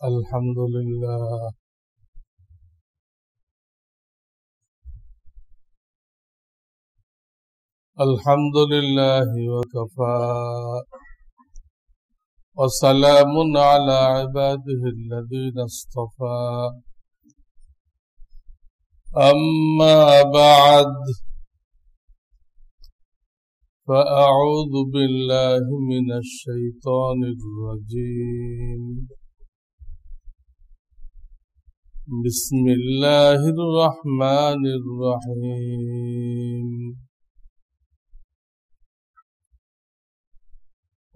الحمد لله الحمد لله وكفى وسلام على عباده الذين اصطفى أما بعد فأعوذ بالله من الشيطان الرجيم بسم الله الرحمن الرحيم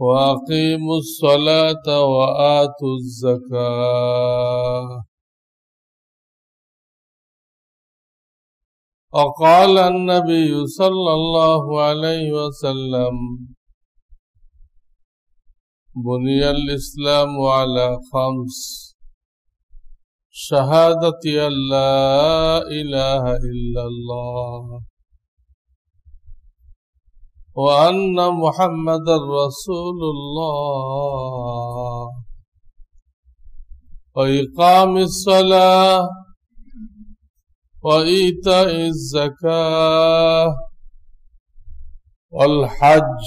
وأقيموا الصلاة وآتوا الزكاة وقال النبي صلى الله عليه وسلم بني الإسلام على 5 شهادة أن لا إله إلا الله وأن محمد رسول الله وإقام الصلاة وإيتاء الزكاة والحج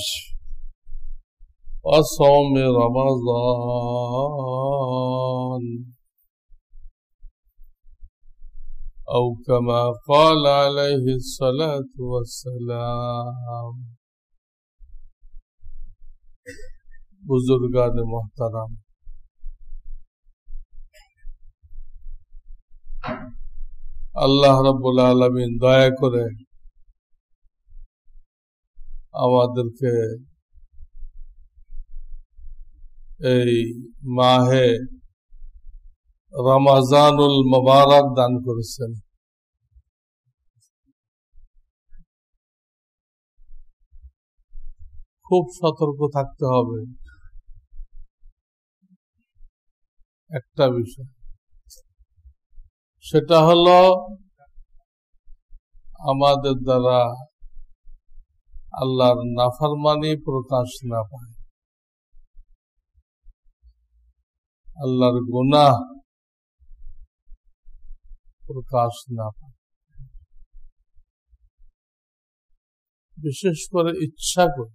وصوم رمضان أو كما قال عليه الصلاة والسلام बुजुर्गान मोहतरम আল্লাহ রাব্বুল আলামিন দয়া করে আমাদেরকে এই মাহে রমজানুল মুবারক দান করেছেন। খুব সতর্ক থাকতে হবে একটা বিষয়, সেটা হলো আমাদের দ্বারা আল্লাহর নাফরমানি প্রকাশ না পায়, আল্লাহর গুনাহ প্রকাশ না পায়। বিশেষ করে ইচ্ছা করে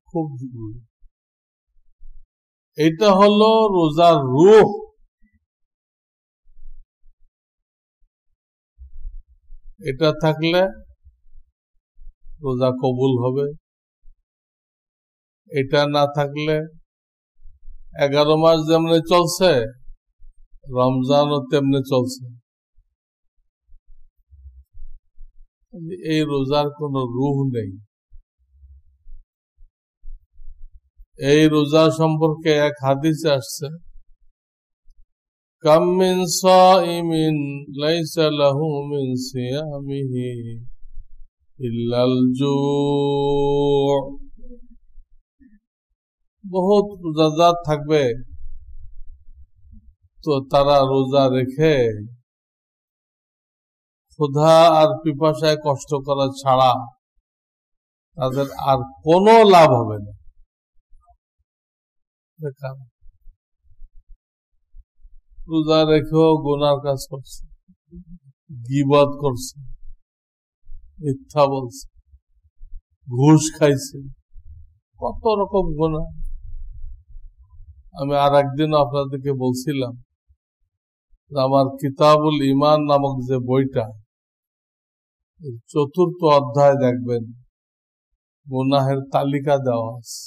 খুব জরুরি। এটা হলো রোজার রূহ। এটা থাকলে রোজা কবুল হবে, এটা না থাকলে 11 মাস যেমনি চলছে রমজানও তেমনি চলছে। এই রোজার কোনো রূহ নেই। এই রোজা সম্পর্কে এক হাদিসে আসছে, কাম মিন সাইমিন লাইসা লাহু মিন সিয়ামিহি ইল্লাল জু'। বহুত রোজাদার থাকবে তো তারা রোজা রেখে ক্ষুধা আর পিপাসায় কষ্ট করা ছাড়া তাদের আর কোনো লাভ হবে না। রোজা রেখেও গুনার কাজ করছে, গীবত করছে, মিথ্যা বলছে, ঘুষ খাইছে, কত রকম গুনাহ। আমি আর একদিন আপনাদেরকে বলছিলাম আমার কিতাবুল ঈমান নামক যে বইটা, 4th অধ্যায় দেখবেন গুনাহের তালিকা দেওয়া আছে।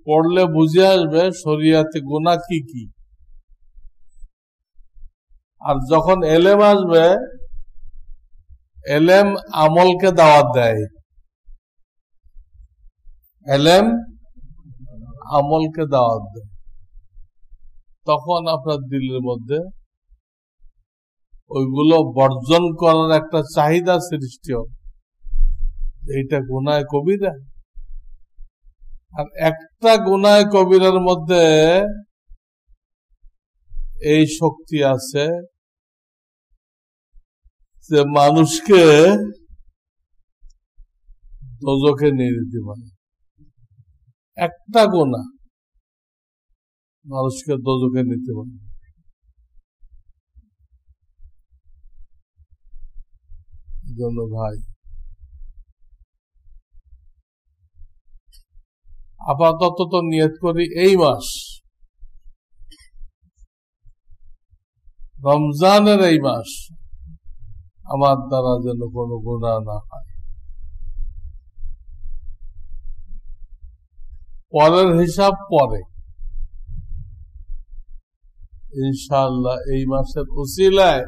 পড়লে বুঝে আসবে শরিয়াতে গুনাহ কি কি। আর যখন এলেম আসবে, এলেম আমলকে দাওয়াত দেয়, এলেম আমলকে দাওয়াত দেয়। তখন আপনার দিলের মধ্যে ওইগুলো বর্জন করার একটা চাহিদা সৃষ্টি হবে, এইটা গুনাহে কবিরা। আর একটা গুনাহে কবিরার মধ্যে এই শক্তি আছে যে মানুষকে দোজখে নিয়ে যেতে পারে। একটা গুনাহ মানুষকে দোজখে নিতে পারে। জন্য ভাই আপাতত তো নিয়ত করি এই মাস রমজানের এই মাস আমার দ্বারা যেন কোনো গুনাহ না হয়। পরের হিসাব পরে, ইনশাআল্লাহ এই মাসের উসিলায়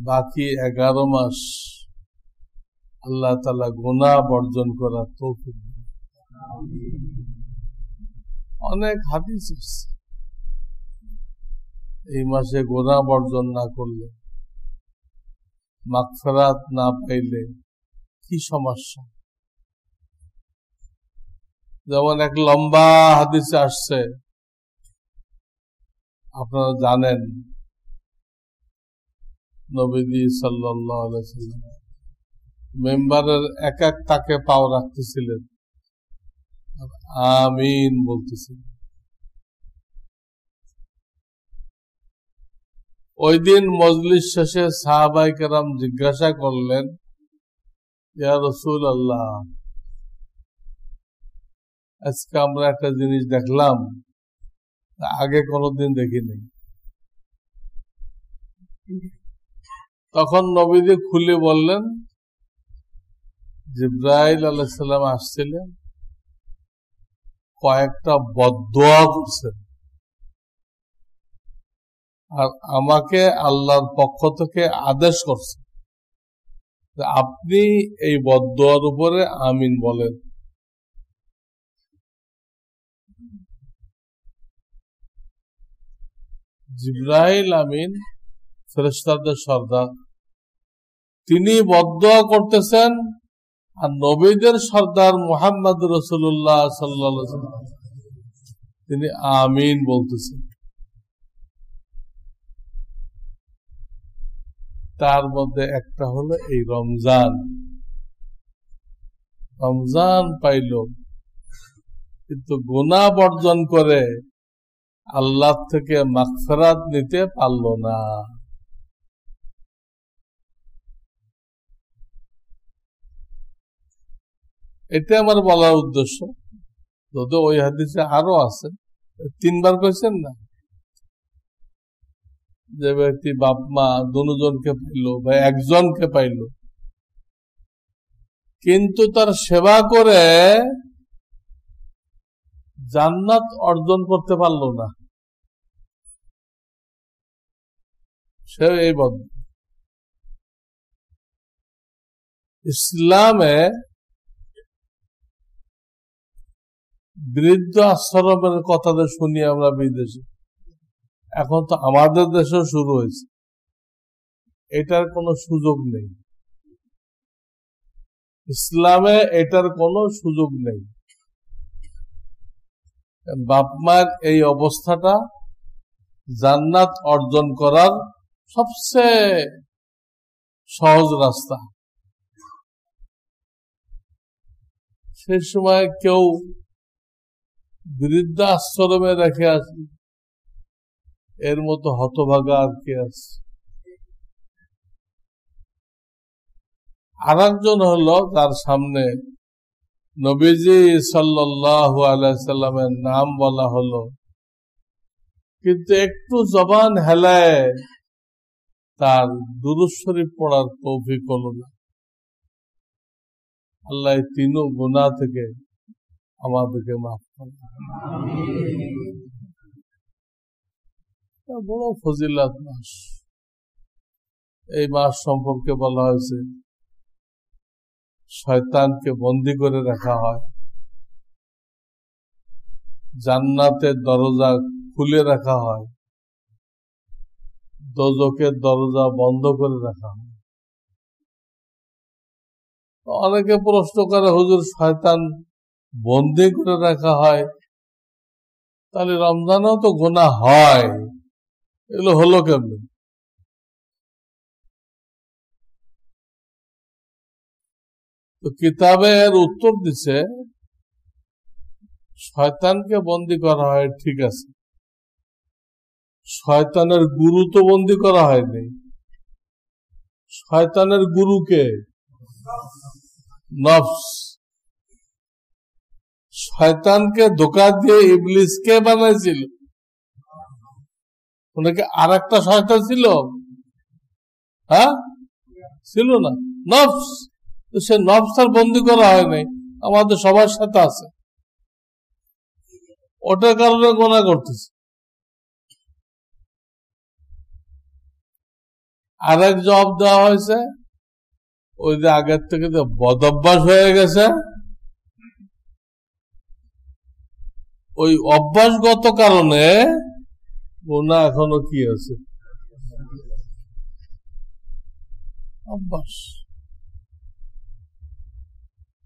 বাকি 11 মাস আল্লাহ তাআলা গুনাহ বর্জন করার তৌফিক দেন। অনেক হাদিস আছে এই মাসে গুনাহ বর্জন না করলে, মাগফিরাত না পাইলে কি সমস্যা। যেমন এক লম্বা হাদিসে আসছে, আপনারা জানেন নবীজি সাল্লাল্লাহু আলাইহি ওয়াসাল্লাম মেম্বারের এক এক তাকে পাও রাখতেছিলেন, আমিন বলতেছিলেন। ওই দিন মজলিস শেষে সাহাবায়ে কেরাম জিজ্ঞাসা করলেন, ইয়া রাসূলুল্লাহ, আজকে আমরা একটা জিনিস দেখলাম আগে কোনোদিন দেখিনি। তখন নবীজি খুলে বললেন, জিবরাইল আলাইহিস সালাম আসছিলেন, কয়েকটা বদদোয়া করছেন, আর আমাকে আল্লাহর পক্ষ থেকে আদেশ করছে আপনি এই বদদোয়ার উপরে আমিন বলেন। জিবরাইল আমিন ফেরেশতাদের সর্দার, তিনি বদদোয়া করতেছেন, আর নবীদের সর্দার মুহাম্মদ রাসূলুল্লাহ সাল্লাল্লাহু আলাইহি ওয়াসাল্লাম তিনি আমিন বলতেছেন। তার মধ্যে একটা হলো এই রমজান। রমজান পাইল কিন্তু গুনাহ বর্জন করে আল্লাহ থেকে মাগফিরাত নিতে পারল না। এটা আমার বলার উদ্দেশ্য। যদি ওই হাদিসে আরো আছে, 3 বার কইছেন না, যে ব্যক্তি বাপ মা দুজনকে পাইল বা একজনকে পাইল কিন্তু তার সেবা করে জান্নাত অর্জন করতে পারল না, সে এই বদ। ইসলামে বৃদ্ধ আশ্রমের কথা শুনি আমরা বিদেশে, এখন তো আমাদের দেশেও শুরু হয়েছে। এটার কোনো সুযোগ নেই, ইসলামে এটার কোনো সুযোগ নেই। বাপমার এই অবস্থাটা জান্নাত অর্জন করার সবচেয়ে সহজ রাস্তা। সেই সময় কেউ বৃদ্ধ আশ্রমে রেখে আসে, এর মতো হতভাগা আর কে আছে। আর একজন হলো তার সামনে নবীজি সাল্লাল্লাহু আলাইহি সাল্লামের নাম বলা হলো, কিন্তু একটু জবান হেলায় তার দুরূদ শরীফ পড়ার তৌফিক হলো না। আল্লাহ এই 3 গুনাহ থেকে আমাদেরকে মাফ করুন। বড় ফজিলত মাস। এই মাস সম্পর্কে বলা হয়েছে শয়তানকে বন্দী করে রাখা হয়, জান্নাতের দরজা খুলে রাখা হয়, দোজখের দরজা বন্ধ করে রাখা হয়। অনেকে প্রশ্ন করে, হুজুর শয়তান বন্দী করে রাখা হয়, তাহলে রমজানেও তো গুনাহ হয়, এগুলো হলো কেমন? তো কিতাবে এর উত্তর দিছে শয়তানকে বন্দী করা হয় ঠিক আছে, শয়তানের গুরু তো বন্দী করা হয়নি। শয়তানের গুরুকে নফস, শয়তানকে ধোঁকা দিয়ে ইবলিসকে বানাইছিল। ওনাকে আর একটা শয়তান ছিল? হ্যাঁ, ছিল না, নফস। তো সে নফস আর বন্দী করা হয় নাই, আমাদের সবার সাথে আছে, ওটার কারণে গোনা করতেছে। আর এক জবাব দেওয়া হয়েছে, ওই যে আগের থেকে যে বদভ্যাস হয়ে গেছে, ওই অভ্যাসগত কারণে গোনা এখনো কি আছে, অভ্যাস।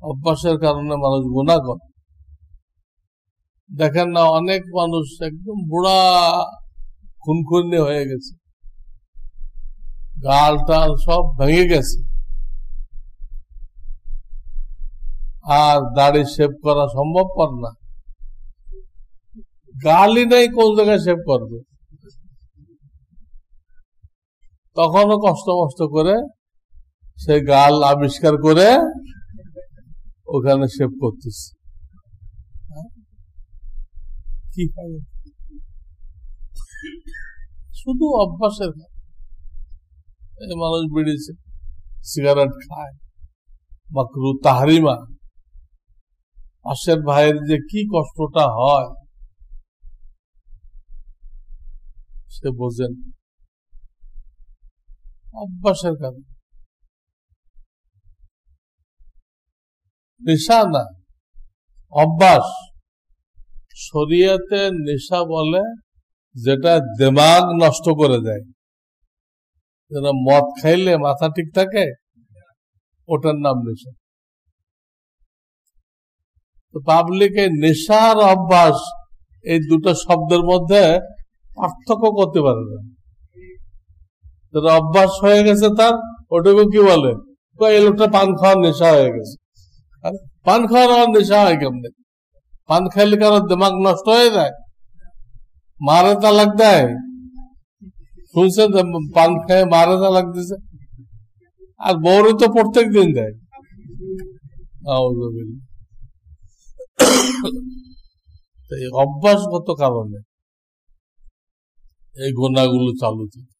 অভ্যাসের কারণে মানুষ গোনা করে। দেখেন না, অনেক মানুষ একদম বুড়া খুনখুনি হয়ে গেছে, গাল টাল সব ভেঙে গেছে, আর দাড়ি শেভ করা সম্ভবপর না। গালই নাই, কোন জায়গায় শেভ করবে? তখনও কষ্ট মষ্ট করে সে গাল আবিষ্কার করে ওখানে শেভ করতেছে। কি হয়? শুধু অভ্যাসের। এই মানুষ বেড়েছে, সিগারেট খায়, মাকরু তাহরিমা। পাশের ভাইয়ের যে কি কষ্টটা হয় সে বোঝেন, অভ্যাসের কারণে। নেশা না, অভ্যাস। শরিয়াতে নেশা বলে যেটা দিমাগ নষ্ট করে দেয়। যেন মদ খাইলে মাথা ঠিক থাকে, ওটার নাম নেশা। তো পাবলিকে নেশা আর অভ্যাস এই দুটো শব্দের মধ্যে পার্থক্য করতে পারে না। যেটা অভ্যাস হয়ে গেছে তার, ওটাকে কি বলে? এই লোকটা পান খাওয়ার নেশা হয়ে গেছে। পান খাওয়ার নেশা হয় কেমনে? পান খাইলে কারো দিমাগ নষ্ট হয়ে যায়, মারে তালাক দেয়। শুনছেন পান খেয়ে মারে তালাক দিছে? আর বউরে তো প্রত্যেক দিন দেয়। এই অভ্যাসগত কারণে এই গুনাহগুলো চালু থাকে।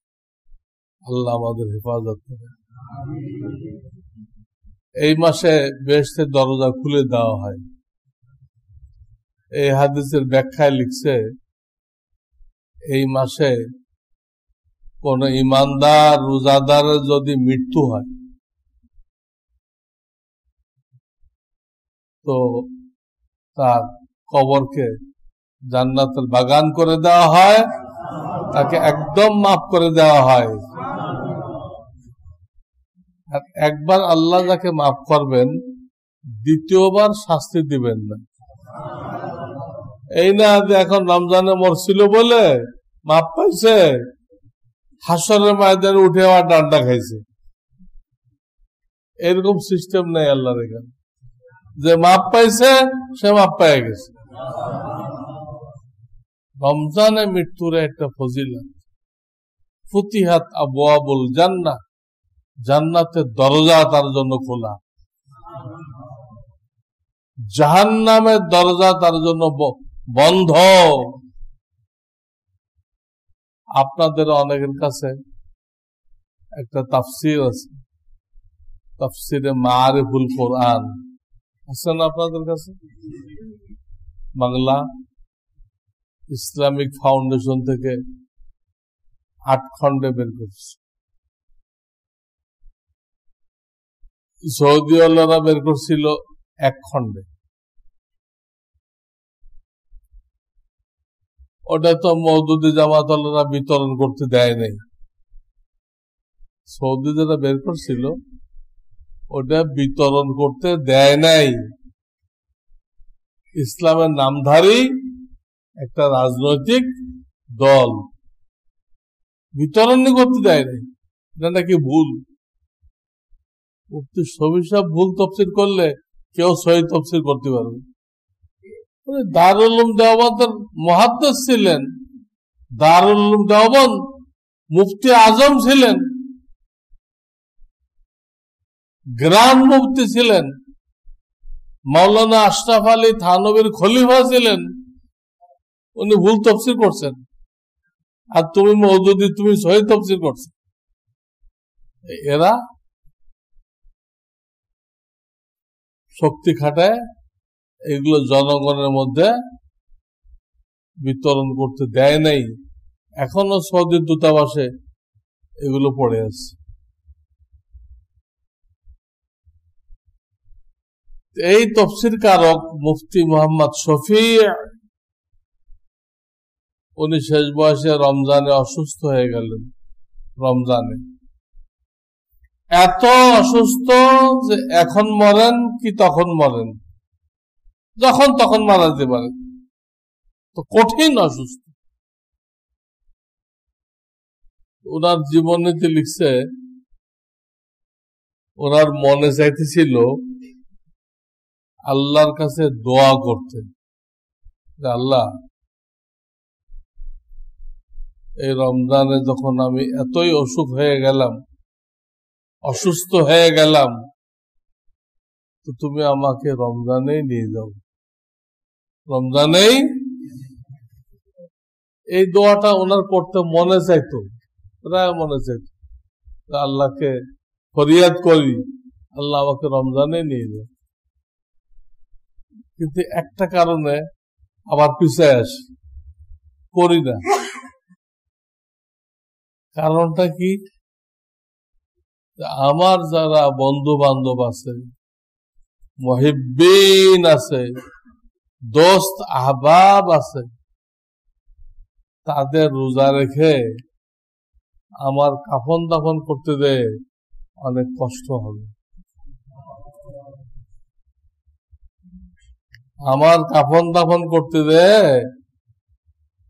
আল্লাহ আমাদের হেফাজত করে। এই মাসে বেহেশতের দরজা খুলে দেওয়া হয়। এই হাদিসের ব্যাখ্যায় লিখছে, এই মাসে কোন ইমানদার রোজাদারের যদি মৃত্যু হয় তো তার কবরকে জান্নাতের বাগান করে দেওয়া হয়, তাকে একদম মাফ করে দেওয়া হয়। আর একবার আল্লাহ যাকে মাফ করবেন, দ্বিতীয়বার শাস্তি দিবেন না। এই না যে এখন রমজানে মরছিল বলে মাফ পাইছে, হাসরের ময়দানে উঠে আবার ডান্ডা খাইছে। এরকম সিস্টেম নেই আল্লাহর এখানে, যে মাপ পাইছে সে মাপ পাই গেছে। রমজানে মৃত্যুর একটা ফজিলত, ফুতিহাত আবওয়াবুল জান্নাহ, জান্নাতের দরজা তার জন্য খোলা, জাহান্নামের দরজা তার জন্য বন্ধ। আপনাদের অনেকের কাছে একটা তাফসির আছে, তাফসিরে মারিফুল কোরআন আছে না আপনাদের কাছে? বাংলা ইসলামিক ফাউন্ডেশন থেকে 8 খণ্ডে বের করছে। সৌদি আল্লাহরা বের করছিল 1 খণ্ডে। ওটা তো মওদুদি জামাত আল্লাহরা বিতরণ করতে দেয় নাই। সৌদি যারা বের করছিল ওটা বিতরণ করতে দেয় নাই। ইসলামের নামধারী একটা রাজনৈতিক দল বিতরণ করতে দেয় নাই, এটা নাকি ভুল। মুফতি শফি সাহেব ভুল তফসির করলে কেউ সহি তফসির করতে পারবে। দারুল উলুম দেওবন্দের মুহাদ্দিস ছিলেন, দারুল উলুম দেওবন্দ মুফতি আজম ছিলেন, গ্রান্ড মুফতি ছিলেন, মাওলানা আশরাফ আলী থানবীর খলিফা ছিলেন। উনি ভুল তফসির করছেন, আর তুমি মওদুদি তুমি সহি তফসির করছো। এরা শক্তি খাটায় এগুলো জনগণের মধ্যে বিতরণ করতে দেয় নাই। এখনো সৌদি দূতাবাসে এগুলো পড়ে আছে। এই তফসির কারক মুফতি মোহাম্মদ শফি, উনি শেষ বয়সে রমজানে অসুস্থ হয়ে গেলেন। রমজানে এত অসুস্থ যে এখন মরেন কি তখন মরেন, যখন তখন মারা যেতে পারে, তো কঠিন অসুস্থ। ওনার জীবনীতে লিখছে, ওনার মনে চাইতেছিল আল্লাহর কাছে দোয়া করতে, আল্লাহ এই রমজানে যখন আমি এতই অসুস্থ হয়ে গেলাম, তো তুমি আমাকে রমজানেই নিয়ে যাও, রমজানেই। এই দোয়াটা ওনার করতে মনে চাইতো, প্রায় মনে চাইতো, আল্লাহকে ফরিয়াদ করি, আল্লাহ আমাকে রমজানে নিয়ে যাও। কিন্তু একটা কারণে আবার পিছায় আসি, করি না। কারণটা কি? আমার যারা বন্ধু বান্ধব আছে, মুহিব্বিন আছে, দোস্ত আহবাব আছে, তাদের রোজা রেখে আমার কাফন দাফন করতে দেয়, অনেক কষ্ট হবে। আমার কাফন দাফন করতে দেয়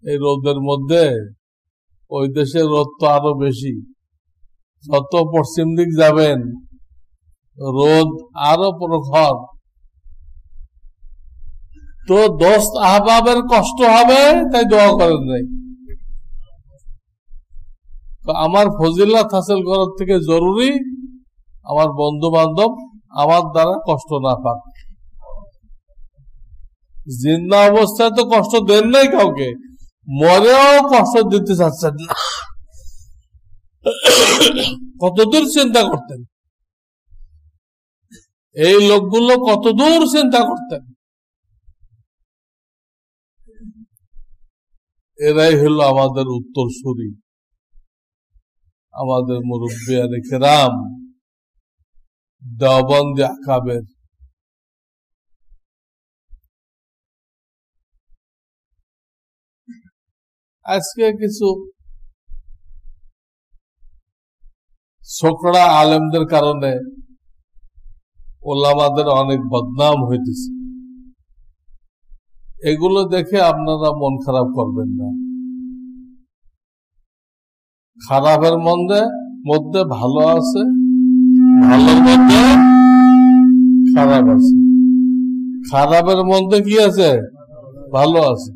এই রোদের মধ্যে, ওই দেশের রোদ তো আরো বেশি। যত পশ্চিম দিক যাবেন রোদ আরো প্রখর। তো দোস্ত আহবাবের কষ্ট হবে, তাই দোয়া করেন নাই। তো আমার ফজিলত হাসিল করার থেকে জরুরি আমার বন্ধু বান্ধব আমার দ্বারা কষ্ট না পাক। জিন্দা অবস্থায় তো কষ্ট দেন নাই কাউকে, মরেও কষ্ট দিতে চাচ্ছেন না। কতদূর চিন্তা করতেন এই লোকগুলো, কতদূর চিন্তা করতেন। এরাই হলো আমাদের উত্তরসূরি, আমাদের মুরব্বিয়ানে কেরাম, দেওবন্দি আকাবের। আজকে কিছু ছোকরা আলেমদের কারণে ওলামাদের অনেক বদনাম হইতেছে। এগুলো দেখে আপনারা মন খারাপ করবেন না। খারাপের মধ্যে ভালো আছে, ভালোর মধ্যে খারাপ আছে, খারাপের মধ্যে কি আছে? ভালো আছে।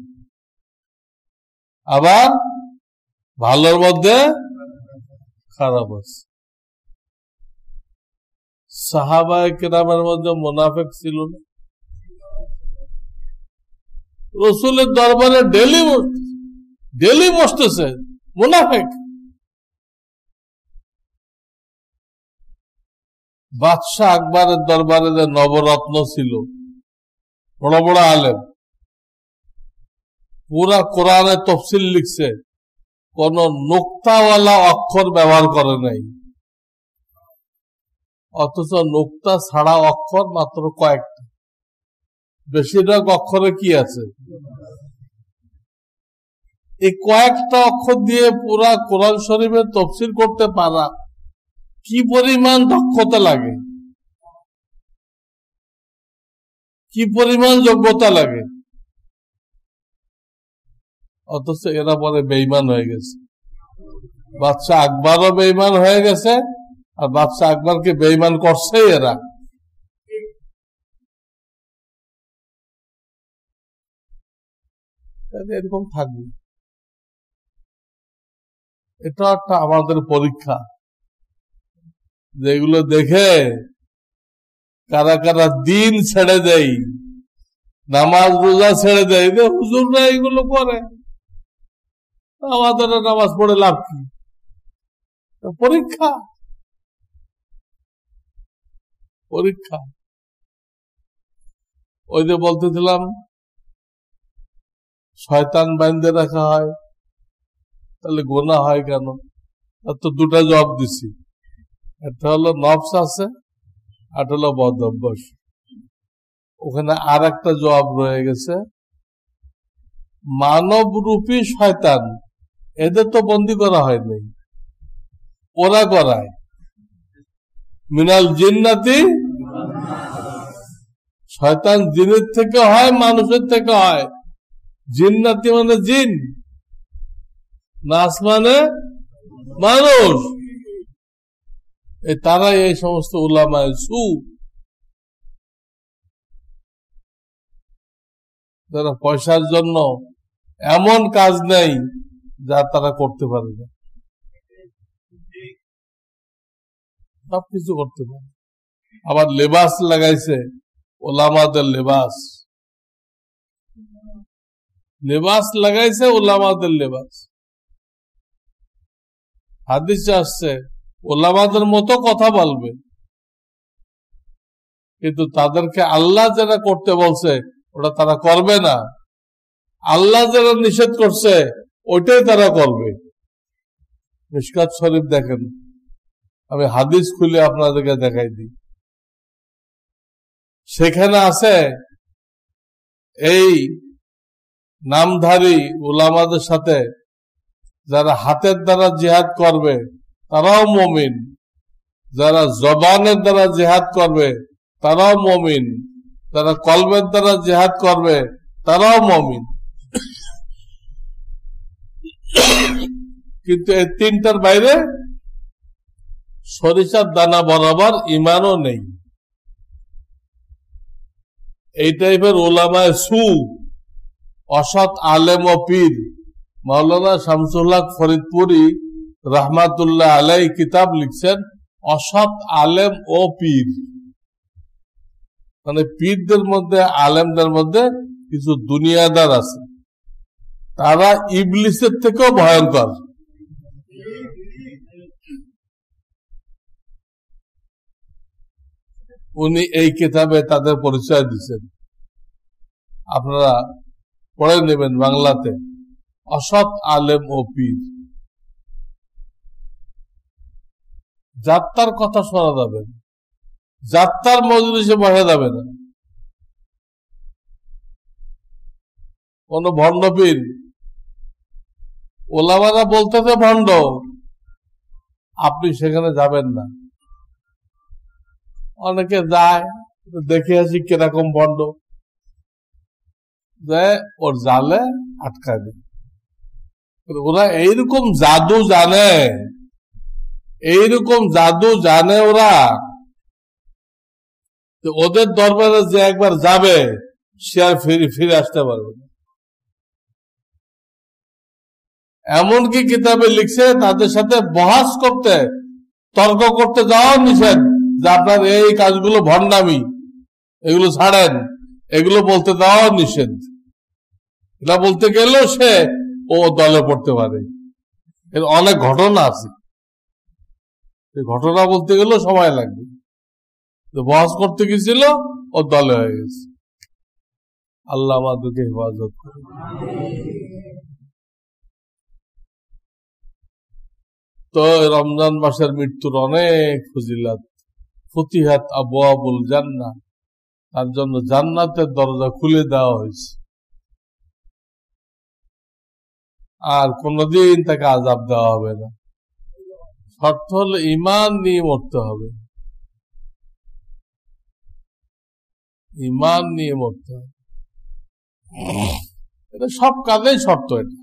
আবার ভালোর মধ্যে খারাপ আছে। সাহাবায়ে কেরামের মধ্যে মুনাফিক ছিল না? রসুলের দরবারে ডেলি বসতেছে মুনাফিক। বাদশাহ আকবরের দরবারে যে নবরত্ন ছিল, বড় বড় আলেম, পুরা কোরআনে তফসিল লিখছে, কোন নোক্তাওয়ালা অক্ষর ব্যবহার করে নাই। অথচ নোক্তা ছাড়া অক্ষর মাত্র কয়েকটা, বেশিরভাগ অক্ষরে কি আছে? এই কয়েকটা অক্ষর দিয়ে পুরা কোরআন শরীফের তফসির করতে পারা কি পরিমাণ দক্ষতা লাগে, কি পরিমাণ যোগ্যতা লাগে। অথচ এরা পরে বেঈমান হয়ে গেছে। বাদশাহ আকবরও বেঈমান হয়ে গেছে, আর বাদশা আকবরকে বেঈমান করছে এরা। এরকম থাকবে, এটা একটা আমাদের পরীক্ষা, যেগুলো দেখে কারা কারা দিন ছেড়ে দেয়, নামাজ রোজা ছেড়ে দেয়, হুজুররা এগুলো করে, আমাদের নামাজ পড়ে লাভ কি? পরীক্ষা, পরীক্ষা। ওই যে বলতেছিলাম শয়তান বান্ধে রাখা হয়, তাহলে গোনা হয় কেন? তার তো দুটা জবাব দিছি, একটা হলো নফস আছে, আর হলো বদ অভ্যাস। ওখানে আর একটা জবাব রয়ে গেছে, মানব রূপী শয়তান, এদের তো বন্দি করা হয়নি, ওরা করায়। মিনাল জিন্নাতি, শয়তান জিনের থেকে হয়, মানুষের থেকে হয়। জিন্নাতি মানে জিন, নাস মানে মানুষ। তারাই এই সমস্ত উলামায়ে সু, যারা পয়সার জন্য এমন কাজ নেই যা তারা করতে পারে না, সবকিছু করতে পারে। আবার লেবাস লাগাইছে, ওলামাদের লেবাস, লেবাস লাগাইছে ওলামাদের লেবাস। হাদিসে আসছে ওলামাদের মতো কথা বলবে, কিন্তু তাদেরকে আল্লাহ যেটা করতে বলছে ওটা তারা করবে না, আল্লাহ যেটা নিষেধ করছে ওইটাই তারা করবে। মিশকাত শরীফ দেখেন, আমি হাদিস খুলে আপনাদেরকে দেখাই দিই, সেখানে আছে এই নামধারী উলামাদের সাথে যারা হাতের দ্বারা জিহাদ করবে তারাও মুমিন, যারা জবানের দ্বারা জিহাদ করবে তারাও মুমিন, যারা কলবের দ্বারা জিহাদ করবে তারাও মুমিন। কিন্তু এই তিনটার বাইরে সরিষার দানা বরাবর ইমানও নেই। এই টাইপের ওলামায়ে সু, অসৎ আলেম ও পীর, মাওলানা শামসুল হক ফরিদপুরি রহমাতুল্লাহ আলাই কিতাব লিখছেন অসৎ আলেম ও পীর, মানে পীরদের মধ্যে, আলেমদের মধ্যে কিছু দুনিয়াদার আছে, তারা ইবলিসের থেকেও ভয়ঙ্কর। উনি এই কিতাবে তাদের পরিচয় দিচ্ছেন, আপনারা পড়ে নেবেন বাংলাতে, অসৎ আলেম ও পীর। যাত্রার কথা শোনা যাবে না, যাত্রার মজলিসে বসা যাবে না। কোন ভণ্ড পীর, ওলামারা বলতেছে ভণ্ড, আপনি সেখানে যাবেন না। অনেকে যায়, দেখে আসি কিরকম ভণ্ড, ওর জালে আটকায় দেয়। ওরা এইরকম জাদু জানে, এইরকম জাদু জানে ওরা, ওদের দরবারে যে একবার যাবে সে আর ফিরে আসতে পারবে না। এমনকি কিতাবে লিখছে তাদের সাথে বহাস করতে, তর্ক করতে যাওয়া নিষেধ, যে আপনার এই কাজগুলো ভণ্ডামি, এগুলো ছাড়েন, এগুলো বলতে দেওয়া নিষেধ। এটা বলতে গেলেও সে ও দলে পড়তে পারে। এর অনেক ঘটনা আছে, ঘটনা বলতে গেলেও সময় লাগবে। বহাস করতে গেছিল, ও দলে হয়ে গেছে। আল্লাহ আমাদেরকে হেফাজত করে। তো রমজান মাসের মৃত্যুর অনেক ফজিলত, ফতিহাত আবওয়াবুল জান্নাহ, তার জন্য জান্নাতের দরজা খুলে দেওয়া হয়েছে, আর কোনদিন তাকে আযাব দেওয়া হবে না। শর্ত হলো ঈমান নিয়ে মরতে হবে, ঈমান নিয়ে মরতে হবে। এটা সব কাজেই শর্ত। এটা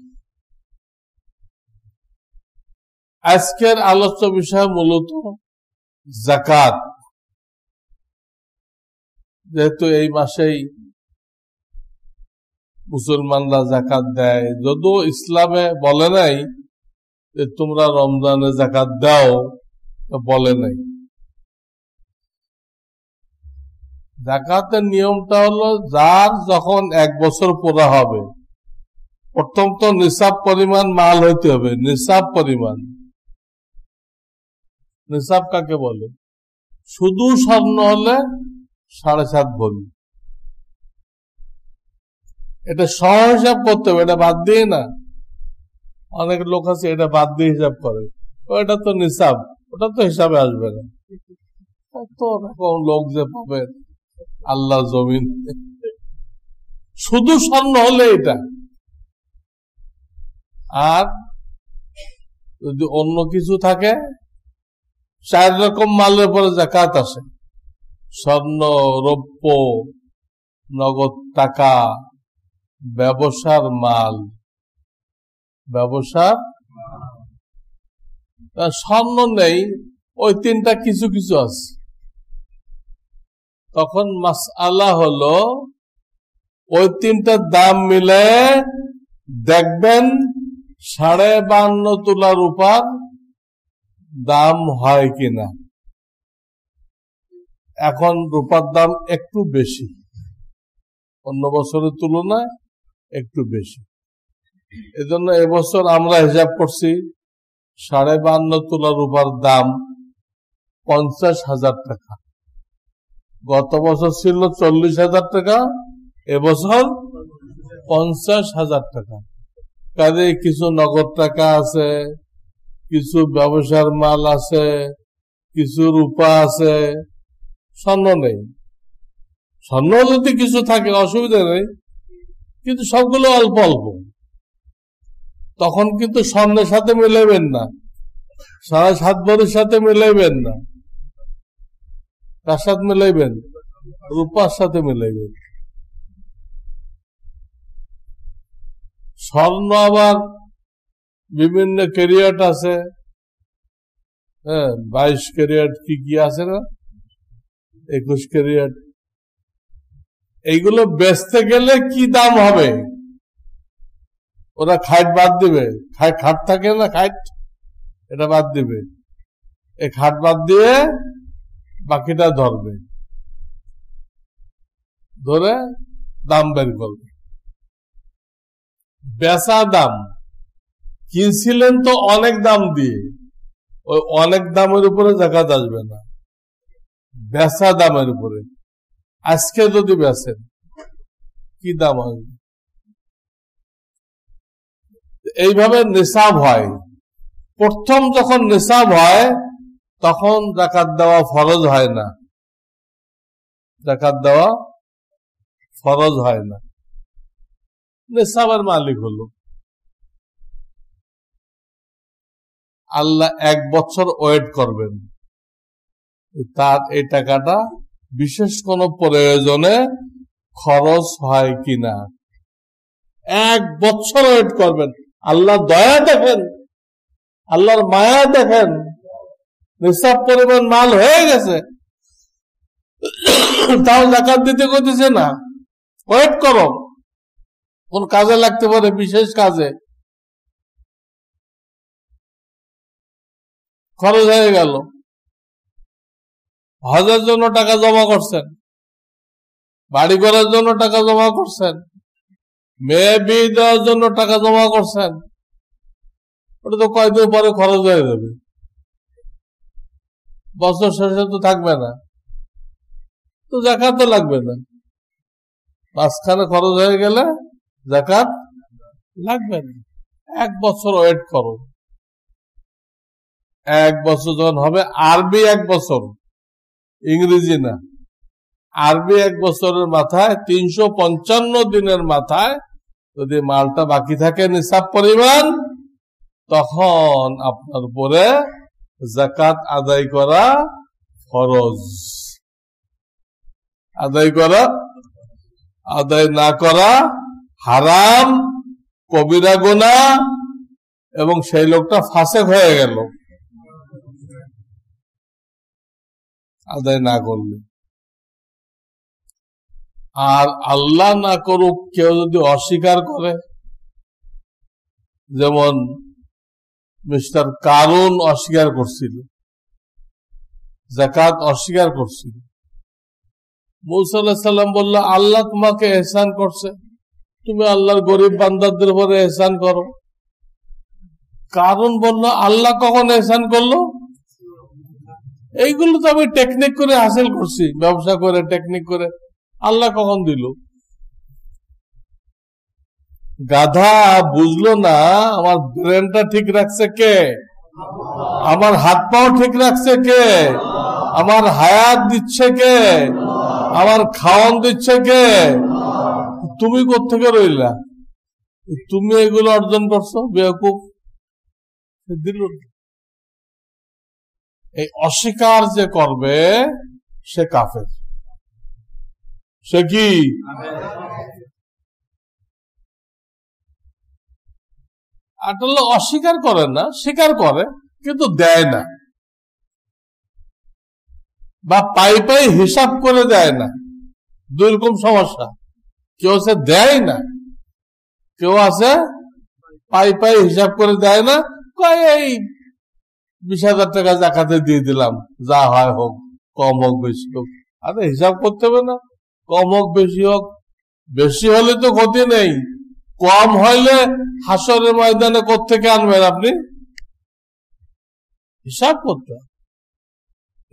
আজকের আলোচ্য বিষয় মূলত জাকাত, যেহেতু এই মাসেই মুসলমানরা জাকাত দেয়, যদিও ইসলামে বলে নাই যে তোমরা রমজানে জাকাত দাও, বলে নাই। জাকাতের নিয়মটা হলো যার যখন 1 বছর পুরা হবে, প্রথম তো নিসাব পরিমাণ মাল হইতে হবে। নিসাব পরিমাণ, নিসাব কাকে বলে? শুধু স্বর্ণ হলে 7.5 ভরি। এটা সহ হিসাব করতে হবে, এটা বাদ দিয়ে না। অনেক লোক আছে এটা বাদ দিয়ে হিসাব করে, এটা তো নিসাব, ওটা তো হিসাবে আসবে না। কত রকম লোক যে পাবে আল্লাহ জমিন। শুধু স্বর্ণ হলে এটা, আর যদি অন্য কিছু থাকে, 4 রকম মালের পরে জাকাত আসে। স্বর্ণ, রৌপ্য, নগদ টাকা, ব্যবসার মাল। ব্যবসার স্বর্ণ নেই, ওই 3টা কিছু কিছু আছে। তখন মাসআলা হলো ওই 3টার দাম মিলে দেখবেন 52.5 তোলা রূপার দাম হয় কিনা। এখন রূপার দাম একটু বেশি, অন্য বছরের তুলনায় একটু বেশি। এজন্য এবছর আমরা হিসাব করছি 52.5 তোলা রূপার দাম 50,000 টাকা। গত বছর ছিল 40,000 টাকা, এবছর 50,000 টাকা। কাজে কিছু নগদ টাকা আছে, কিছু ব্যবসার মাল আছে, কিছু রূপা আছে, স্বর্ণ নেই। স্বর্ণ যদি কিছু থাকে অসুবিধা নেই, কিন্তু সবগুলো অল্প অল্প। তখন কিন্তু স্বর্ণের সাথে মিলাইবেন না, 7.5 ভরির সাথে মিলাইবেন না। কার সাথে মিলাইবেন? রূপার সাথে মিলাইবেন। স্বর্ণ আবার বিভিন্ন ক্যারিয়াট আছে, 22 ক্যারিয়াট কি আছে না, 21 ক্যারিয়াট। এইগুলো বেচতে গেলে কি দাম হবে? ওরা খাট বাদ দিবে, খাট থাকে না, খাট, এটা বাদ দিবে। এই খাট বাদ দিয়ে বাকিটা ধরবে, ধরে দাম বের করবে। বেচা দাম, কিনছিলেন তো অনেক দাম দিয়ে, ওই অনেক দামের উপরে জাকাত আসবে না, বেচা দামের উপরে। আজকে যদি বেচেন কি দাম আসবে? এইভাবে নিসাব হয়। প্রথম যখন নিসাব হয় তখন জাকাত দেওয়া ফরজ হয় না, জাকাত দেওয়া ফরজ হয় না। নিসাবের মালিক হলো আল্লাহ। 1 বছর ওয়েট করবেন, তার এই টাকাটা বিশেষ কোন প্রয়োজনে খরচ হয় কিনা। 1 বছর ওয়েট করবেন। আল্লাহ দয়া দেখেন, আল্লাহর মায়া দেখেন, নিসাব পরিমাণ মাল হয়ে গেছে, তাও জাকাত দিতে করতেছে না। ওয়েট করো, কোন কাজে লাগতে পারে, বিশেষ কাজে খরচ হয়ে গেল। হজের জন্য টাকা জমা করছেন, বাড়ি করার জন্য টাকা জমা করছেন, মেয়ে বিয়ে দেওয়ার জন্য টাকা জমা করছেন, ওটা তো কয়েকদিন পরে খরচ হয়ে যাবে, বছর শেষে তো থাকবে না, তো জাকাত তো লাগবে না। মাঝখানে খরচ হয়ে গেলে জাকাত লাগবে না। 1 বছর ওয়েট করো। 1 বছর যখন হবে, আরবি 1 বছর, ইংরেজি না, আরবি 1 বছরের মাথায় 355 দিনের মাথায় যদি মালটা বাকি থাকে নিসাব পরিমাণ, তখন আপনার উপরে জাকাত আদায় করা ফরজ। আদায় করা, আদায় না করা হারাম, কবিরা গুনাহ, এবং সেই লোকটা ফাসেক হয়ে গেল। আদায় না করলে। আর আল্লাহ না করুক কেউ যদি অস্বীকার করে, যেমন মিস্টার কারুন অস্বীকার করছিল, যাকাত অস্বীকার করছিল, মুসা আলাইহিস সালাম বলল আল্লাহ তোমাকে এহসান করছে, তুমি আল্লাহর গরিব বান্দাদের উপরে এহসান করো। কারুন বলল আল্লাহ কখন এহসান করলো? এইগুলো তো আমি টেকনিক করে হাসিল করছি, ব্যবসা করে টেকনিক করে, আল্লাহ কখন দিল? গাধা বুঝলো না আমার ব্রেনটা ঠিক রাখছে কে, আমার হাত পাও ঠিক রাখছে কে, আমার হায়াত দিচ্ছে কে, আমার খাওয়ান দিচ্ছে কে। তুমি কোত্থেকে রইলা? তুমি এগুলো অর্জন করছো, বেওকুফ। দিল। এই অস্বীকার যে করবে সে কাফের। সে কি? আসলে অস্বীকার করে না, স্বীকার করে কিন্তু দেয় না, বা পাই পাই হিসাব করে দেয় না। দুই রকম সমস্যা। কেউ আছে দেয় না, কেউ আছে পাই পাই হিসাব করে দেয় না, কয় এই 20,000 টাকা জাকাতে দিয়ে দিলাম, যা হয় হোক, কম হোক বেশি হোক। আরে হিসাব করতে হবে না, কম হোক বেশি হোক। বেশি হলে তো ক্ষতি নেই, কম হইলে হাসরের ময়দানে কোত্থেকে আনবেন আপনি? হিসাব করতে হবে,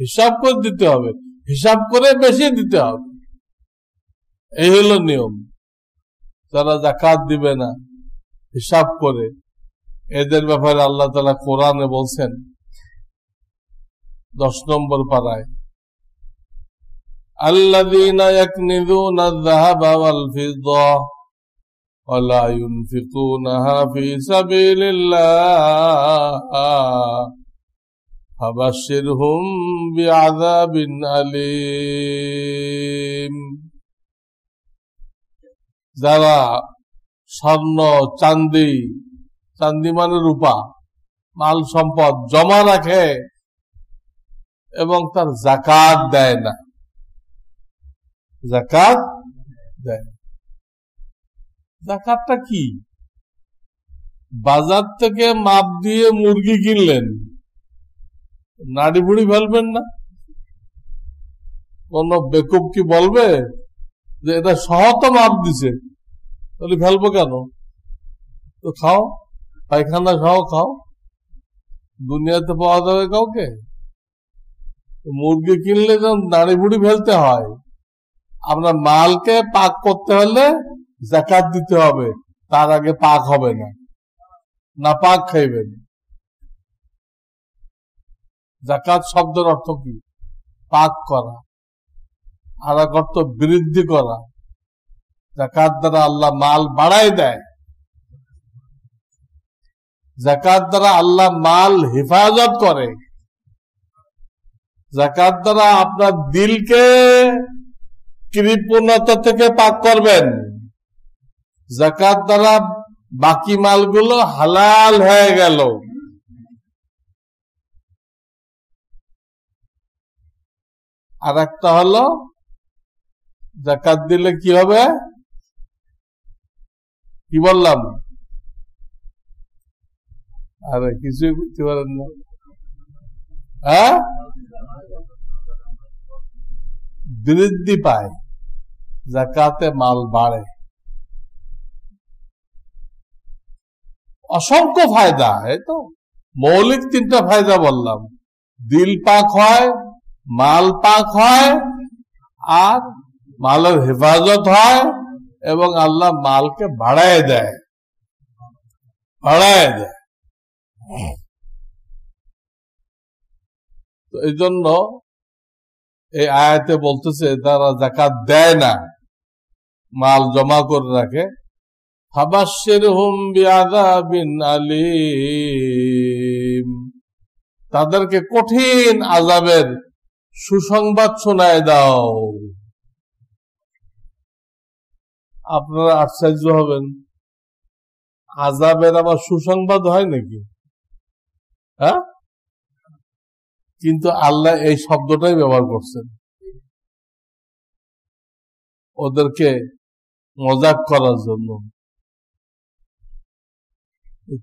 হিসাব করে দিতে হবে, হিসাব করে বেশি দিতে হবে। এই হলো নিয়ম। যারা যাকাত দিবে না হিসাব করে, এদের ব্যাপারে আল্লাহ তাআলা কোরআনে বলছেন 10 নম্বর পারায়, আল্লাযীনা ইয়াকনিযুনা আয-যাহাবা ওয়াল ফিদ্দা ওয়া লা ইউনফিকুনাহা ফী সাবিলিল্লাহ ফাবাশশিরহুম বিআযাবিন আলীম। যারা স্বর্ণ, চাঁদি, চাঁদি মানে রূপা, মাল সম্পদ জমা রাখে এবং তার যাকাত দেয় না, যাকাত দেয় না। যাকাতটা কি? বাজার থেকে মাপ দিয়ে মুরগি কিনলেন, নাড়ি বুড়ি ফেলবেন না? কোন বেকুব কি বলবে যে এটা সহত মাপ দিছে, তাহলে ফেলবো কেন? তো খাও, পায়খানা সহ খাও, দুনিয়াতে পাওয়া যাবে কাউকে? মুরগি কিনলে যেন নাড়ি বুড়ি ফেলতে হয়। আপনার মালকে পাক করতে হলে যাকাত দিতে হবে, তার আগে পাক হবে না, না পাক খাইবেন। যাকাত শব্দের অর্থ কি? পাক করা, আর এক অর্থ বৃদ্ধি করা। যাকাত দ্বারা আল্লাহ মাল বাড়াই দেয়, যাকাত দ্বারা আল্লাহ মাল হেফাজত করে, যাকাত দ্বারা আপনার দিলকে কৃপণতা থেকে পাক করবেন, যাকাত দ্বারা বাকি মালগুলো হালাল হয়ে গেল। আর একটা হলো যাকাত দিলে কি হবে? কি বললাম? আরে কিছুই বুঝতে পারেন না, হ্যাঁ? বৃদ্ধি পায়, যাকাতে মাল বাড়ে। অসংখ্য ফায়দা। এই তো মৌলিক 3টা ফায়দা বললাম, দিল পাক হয়, মাল পাক হয়, আর মালের হেফাজত হয়, এবং আল্লাহ মালকে বাড়ায় দেয়, বাড়ায় দেয়। তো এই জন্য এই আয়াতে বলতেছে তারা যাকাত দেয় না, মাল জমা করে রাখে, ফাবাশশিরহুম বিআযাবিন আলীম, তাদেরকে কঠিন আযাবের সুসংবাদ শোনায় দাও। আপনারা আশ্চর্য হবেন, আযাবের আবার সুসংবাদ হয় নাকি? হ্যাঁ, কিন্তু আল্লাহ এই শব্দটাই ব্যবহার করছেন ওদেরকে মজাক করার জন্য।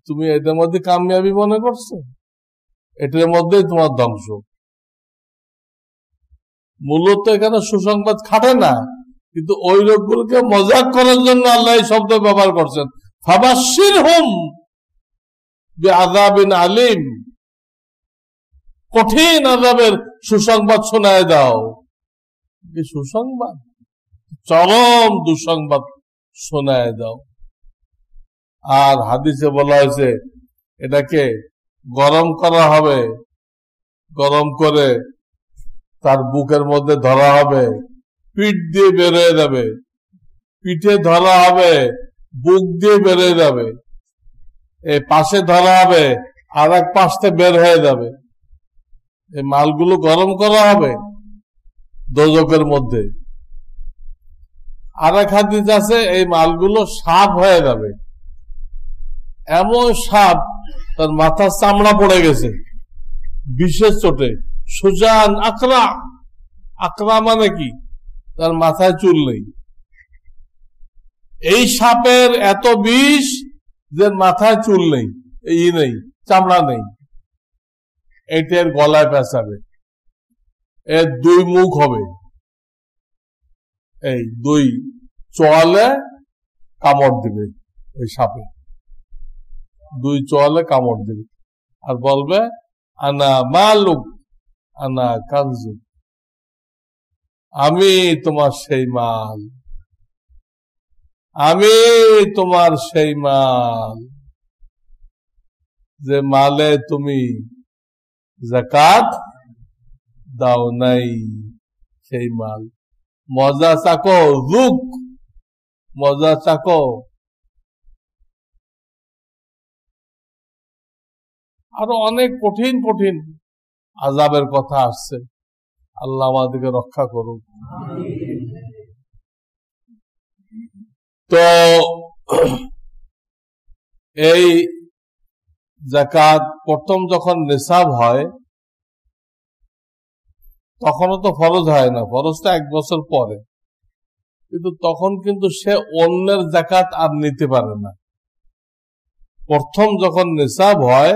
তুমি এটার মধ্যে কামিয়াবি মনে করছো, এটার মধ্যেই তোমার ধ্বংস। মূলত এখানে সুসংবাদ খাটে না, কিন্তু ওই লোকগুলোকে মজাক করার জন্য আল্লাহ এই শব্দ ব্যবহার করছেন। ফাবাশশিরহুম বিআযাবিন আলীম, কঠিন আযাবের সুসংবাদ শোনায় দাও। কি সুসংবাদ? চরম দুঃসংবাদ শোনায় দাও। আর হাদিসে বলা হয়েছে এটাকে গরম করা হবে, গরম করে তার বুকের মধ্যে ধরা হবে, পিঠ দিয়ে বের হয়ে যাবে, পিঠে ধরা হবে, বুক দিয়ে বের হয়ে যাবে, এই পাশে ধরা হবে, আর এক পাশ থেকে বের হয়ে যাবে। এই মালগুলো গরম করা হবে দোজখের মধ্যে। আর এক হাদিস আছে এই মালগুলো সাপ হয়ে যাবে, এমন সাপ তার মাথার চামড়া পড়ে গেছে বিশেষ চোটে। সুজান আকরা, আকরা মানে কি? তার মাথায় চুল নেই। এই সাপের এত বিষ যে মাথায় চুল নেই, এই নেই, চামড়া নেই। এটার গলায় পেঁচাবে, এর দুই মুখ হবে, এই দুই চোয়ালে কামড় দিবে। এই সাপে দুই চোয়ালে কামড় দিবে আর বলবে আনা মালুক আনা কানজু, আমি তোমার সেই মাল, আমি তোমার সেই মাল যে মালে তুমি যাকাত দাও নাই। সেই মাল মজা চাকো, রুক মজা চাকো। আরো অনেক কঠিন কঠিন আযাবের কথা আসছে। আল্লাহ আমাদেরকে রক্ষা করুক। তো এই যাকাত প্রথম যখন নিসাব হয় তখনও তো ফরজ হয় না, ফরজটা 1 বছর পরে। কিন্তু তখন কিন্তু সে অন্যের যাকাত আর নিতে পারে না। প্রথম যখন নিসাব হয়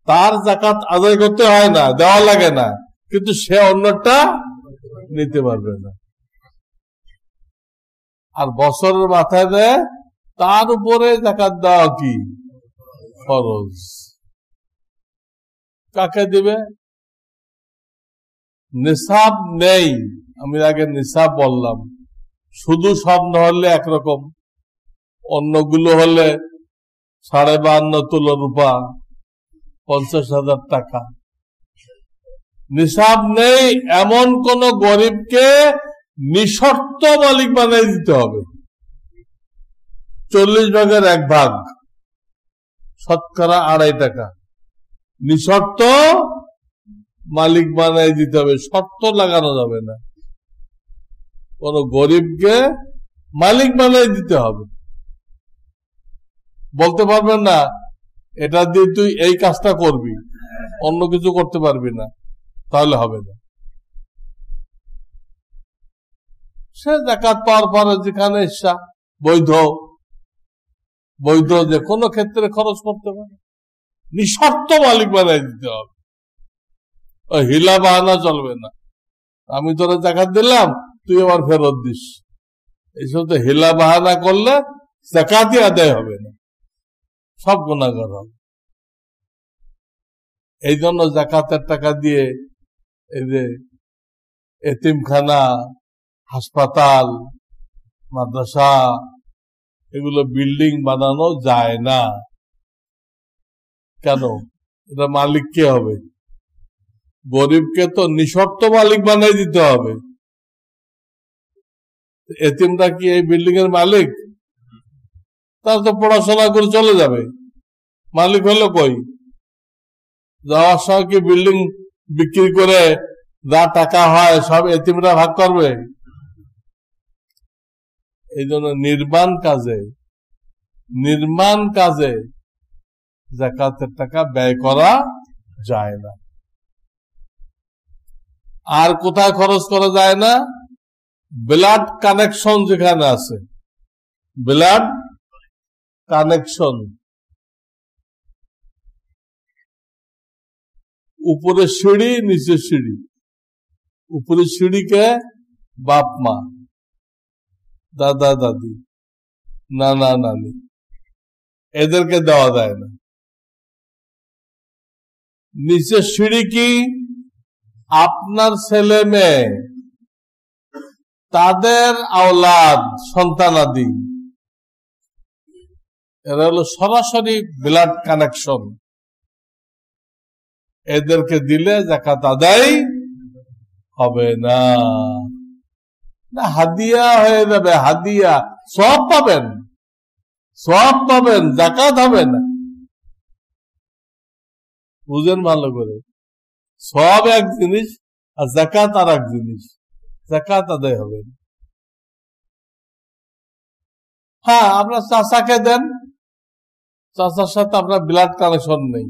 তার যাকাত আদায় করতে হয় না, দেওয়া লাগে না, কিন্তু সে অন্যটা নিতে পারবে না। আর বছরের মাথায় দেয় তার উপরে যাকাত দেওয়া কি ফরজ। কাকে দিবে? নিসাব নেই, আমি আগে নিসাব বললাম। শুধু স্বর্ণ হলে একরকম, অন্যগুলো হলে 52.5 তোলা রূপা, 50,000 টাকা। নিসাব নেই এমন কোন গরিবকে নিঃশর্ত মালিক বানিয়ে দিতে হবে। 40 ভাগের 1 ভাগ, শতকরা 2.5 টাকা নিঃশর্ত মালিক বানিয়ে দিতে হবে। শর্ত লাগানো যাবে না, কোন গরিবকে মালিক বানিয়ে দিতে হবে। বলতে পারবেন না এটা দিয়ে তুই এই কাজটা করবি, অন্য কিছু করতে পারবি না, তাহলে হবে না। সে যাকাত পাওয়ার পরে যেখানে ইচ্ছা বৈধ বৈধ যে কোনো ক্ষেত্রে খরচ করতে পারে, নিঃশর্ত মালিক বানিয়ে দিতে হবে। হিলা বাহানা চলবে না, আমি তোরা যাকাত দিলাম তুই আবার ফেরত দিস, এইসব তো হিলা বাহানা করলে যাকাতই আদায় হবে না, সব গুনাহগার হবে। এই জন্য যাকাতের টাকা দিয়ে এই যে এতিমখানা, হাসপাতাল, মাদ্রাসা এগুলো বিল্ডিং বানানো যায় না। কেন? এটা মালিক কে হবে? গরিবকে তো নিঃশর্ত মালিক বানিয়ে দিতে হবে। এতিমটা কি এই বিল্ডিং এর মালিক? তার তো পড়াশোনা করে চলে যাবে, মালিক হলো কই? যাওয়ার সময় কি বিল্ডিং বিক্রি করে যা টাকা হয় সব এতিমরা ভাগ করবে? এই জন্য নির্মাণ কাজে যাকাতের টাকা ব্যয় করা যায় না। আর কোথায় খরচ করা যায় না? ব্লাড কানেকশন যেখানে আছে, ব্লাড কানেকশন, উপরে সিঁড়ি নিচে সিঁড়ি, উপরে সিঁড়িকে বাপ মা, দাদা দাদি, নানা নানি, এদেরকে দেওয়া যায় না। নিচে সিঁড়ি কি? আপনার ছেলে মেয়ে, তাদের আওলাদ, সন্তানাদি, এরা হলো সরাসরি ব্লাড কানেকশন। এদেরকে দিলে যাকাত আদায় হবে না, হাদিয়া হয়ে যাবে। হাদিয়া সব পাবেন, সব পাবেন, যাকাত হবে না। বুঝেন ভালো করে, সব এক জিনিস আর যাকাত আর এক জিনিস, যাকাত আদায় হবে না। হ্যাঁ, আপনার চাচাকে দেন, চাচার সাথে আপনার ব্লাড কানেকশন নেই,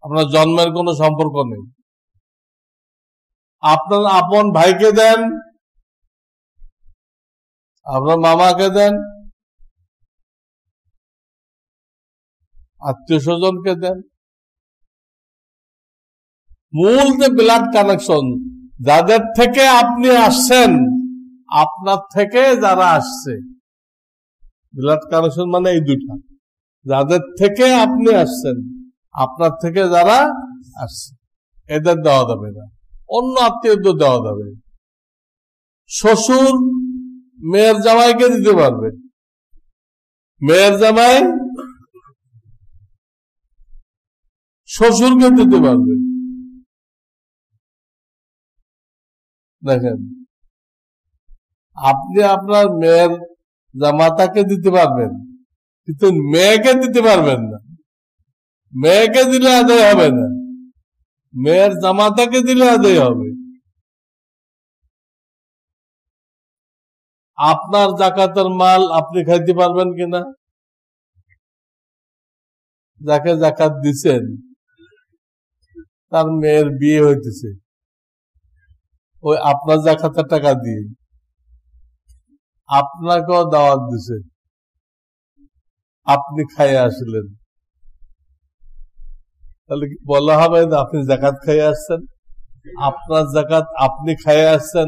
আপনার জন্মের কোনো সম্পর্ক নেই। আপনার আপন ভাইকে দেন, আপনার মামাকে দেন, আত্মীয় স্বজনকে দেন। মূল যে ব্লাড কানেকশন, যাদের থেকে আপনি আসছেন, আপনার থেকে যারা আসছে, ব্লাড কানেকশন মানে এই দুটা, যাদের থেকে আপনি আসছেন, আপনার থেকে যারা আসছে, এদের দেওয়া যাবে না। অন্য আত্মীয়দের দেওয়া যাবে। শ্বশুর মেয়ের জামাইকে দিতে পারবে, মেয়ের জামাই শ্বশুরকে দিতে পারবে। দেখেন, আপনি আপনার মেয়ের জামাতাকে দিতে পারবেন, কিন্তু মেয়েকে দিতে পারবেন না। মেয়েকে দিলে আদায় হবে না, মেয়ের জামাতাকে দিলে আদায় হবে। আপনার যাকাতের মাল আপনি খাইতে পারবেন কিনা? যাকে যাকাত দিচ্ছেন তার মেয়ের বিয়ে হইতেছে, ওই আপনার যাকাতের টাকা দিয়ে আপনাকেও দাওয়াত দিছে, আপনি খাইয়ে আসলেন, তাহলে কি বলা হবে আপনি যাকাত খাইয়ে আসছেন? আপনার যাকাত আপনি খাইয়ে আসছেন,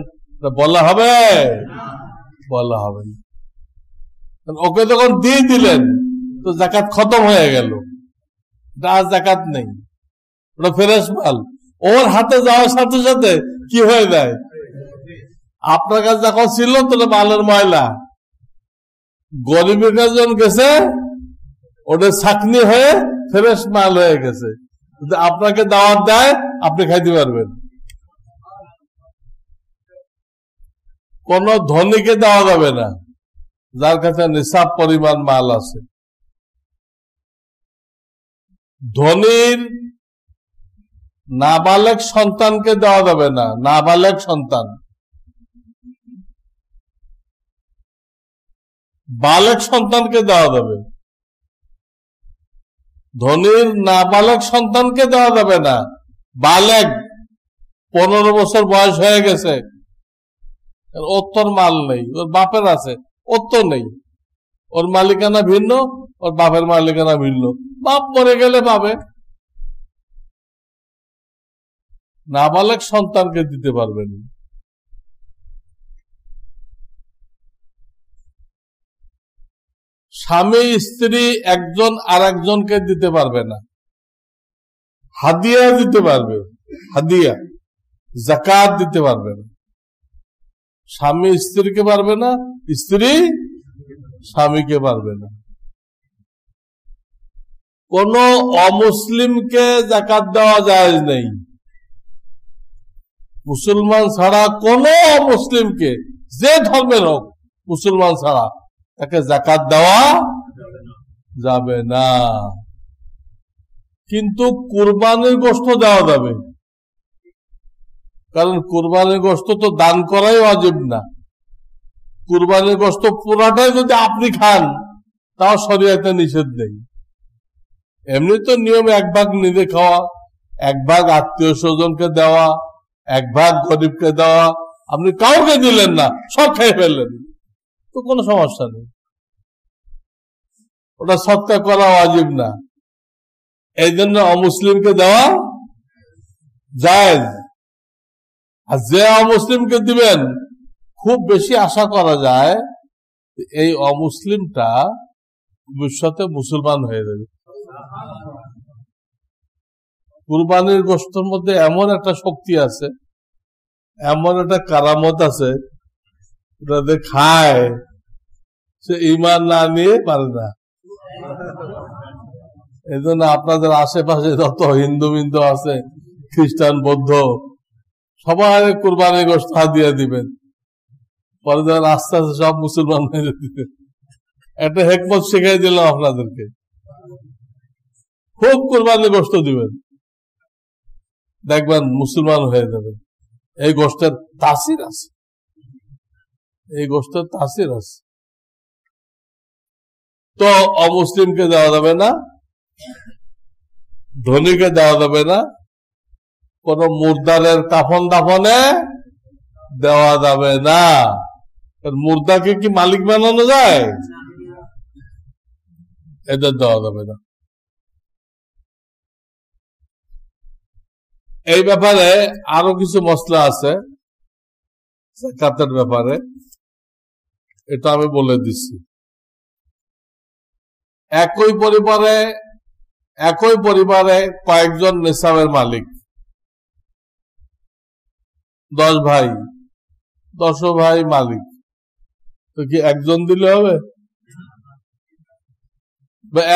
বলা হবে? বলা হবে না। ওকে যখন দিয়ে দিলেন তো যাকাত খতম হয়ে গেল, আর যাকাত নেই, ওটা ফ্রেশ মাল। ওর হাতে যাওয়ার সাথে সাথে কি হয়ে যায়? আপনার কাছে যখন ছিল তাহলে মালের ময়লা, গরিবের কাছে যখন গেছে ওটা ছাকনি হয়ে ফ্রেশ মাল হয়ে গেছে। আপনাকে দাওয়াত দেয়, আপনি খাইতে পারবেন। কোন ধনীকে দেওয়া যাবে না যার কাছে নিসাব পরিমাণ মাল আছে। ধনীর নাবালেগ সন্তানকে দেওয়া যাবে না, নাবালেগ সন্তান। বালেগ সন্তানকে দেওয়া যাবে, ধনীর নাবালেগ সন্তানকে দেওয়া যাবে না। বালেগ 15 বছর বয়স হয়ে গেছে, ওর তোর মাল নেই, ওর বাপের আছে, ওর তো নেই, ওর মালিকানা ভিন্ন, ওর বাপের মালিকানা ভিন্ন, বাপ মরে গেলে পাবে। নাবালেগ সন্তানকে দিতে পারবেন। স্বামী স্ত্রী একজন আর একজনকে দিতে পারবে না, হাদিয়া দিতে পারবে, হাদিয়া, যাকাত দিতে পারবে না। স্বামী স্ত্রীকে পারবে না, স্ত্রী স্বামীকে পারবে না। কোন অমুসলিমকে যাকাত দেওয়া যায় নেই, মুসলমান ছাড়া কোন অমুসলিমকে, যে ধর্মের হোক, মুসলমান ছাড়া তাকে যাকাত দেওয়া যাবে না। কিন্তু কুরবানির গোশত দেওয়া যাবে, কারণ কুরবানির গোশত তো দান করাই ওয়াজিব না। কুরবানির গোশত পুরাটাই যদি আপনি খান তাও শরীয়তে নিষেধ নেই। এমনি তো নিয়ম 1 ভাগ নিজে খাওয়া, 1 ভাগ আত্মীয় স্বজনকে দেওয়া, এক ভাগ গরিবকে দেওয়া, আপনি কাউকে দিলেন না, সব খেয়ে ফেললেন, তো কোনো সমস্যা নেই, ওটা সৎকার করা ওয়াজিব না। এই জন্য অমুসলিমকে দেওয়া জায়েজ। আর যে অমুসলিমকে দিবেন, খুব বেশি আশা করা যায় এই অমুসলিমটা ভবিষ্যতে মুসলমান হয়ে যাবে। কুরবানির গোশতের মধ্যে এমন একটা শক্তি আছে, এমন একটা কারামত আছে, ওটাতে খায় সে ঈমান না নিয়ে পারে না। এই জন্য আপনাদের আশেপাশে যত হিন্দু মিন্দু আছে, খ্রিস্টান বৌদ্ধ, সবাই কুরবানির গোশত দিয়ে দিবেন, পরে যখন আস্তে আস্তে সব মুসলমান হয়ে দিবেন। একটা হেকমত শিখাই দিলাম আপনাদেরকে, খুব কুরবানির গোশত দিবেন, দেখবেন মুসলমান হয়ে যাবে। এই গোশতের তাসির আছে, এই গোশতের তাসির আছে। তো অমুসলিমকে দেওয়া যাবে না, ধনীকে দেওয়া যাবে না, কোন মুর্দারের কাফন দাফনে দেওয়া যাবে না। মুর্দাকে কি মালিক বানানো যায়? এদের দেওয়া যাবে না। এই ব্যাপারে আরো কিছু মসলা আছে যাকাতের ব্যাপারে, এটা আমি বলে দিচ্ছি। একই পরিবারে কয়েকজন নেশাবের মালিক, 10 ভাই, 10 ভাই মালিক, তো কি একজন দিলে হবে?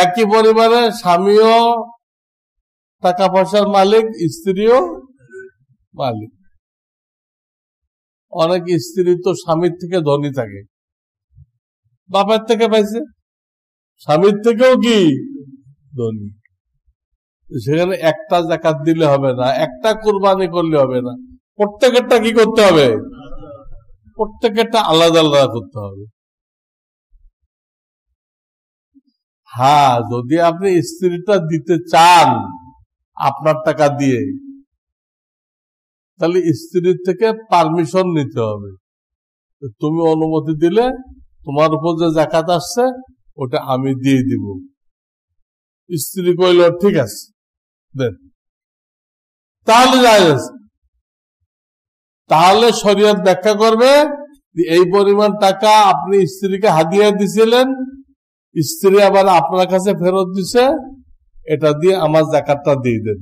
একই পরিবারে স্বামীও টাকা পয়সার মালিক, স্ত্রীও মালিক। অনেক স্ত্রী তো স্বামীর থেকে ধনী থাকে, বাপের থেকে পাইছে, স্বামীর থেকেও কি ধনী। সেখানে একটা যাকাত দিলে হবে না, একটা কুরবানি করলে হবে না, প্রত্যেকেরটা কি করতে হবে? প্রত্যেকেরটা আলাদা আলাদা করতে হবে। হ্যাঁ, যদি আপনি স্ত্রীটা দিতে চান আপনার টাকা দিয়ে, তাহলে স্ত্রীর থেকে পারমিশন নিতে হবে, তুমি অনুমতি দিলে তোমার উপর যে যাকাত আসছে ওটা আমি দিয়ে দিব। স্ত্রী কইল ঠিক আছে দেন, তাহলে যায় আছে। তাহলে শরীয়ত ব্যাখ্যা করবে এই পরিমাণ টাকা আপনি স্ত্রীকে হাদিয়া দিছিলেন, স্ত্রী আবার আপনার কাছে ফেরত দিছে, এটা দিয়ে আমার যাকাতটা দিয়ে দেন,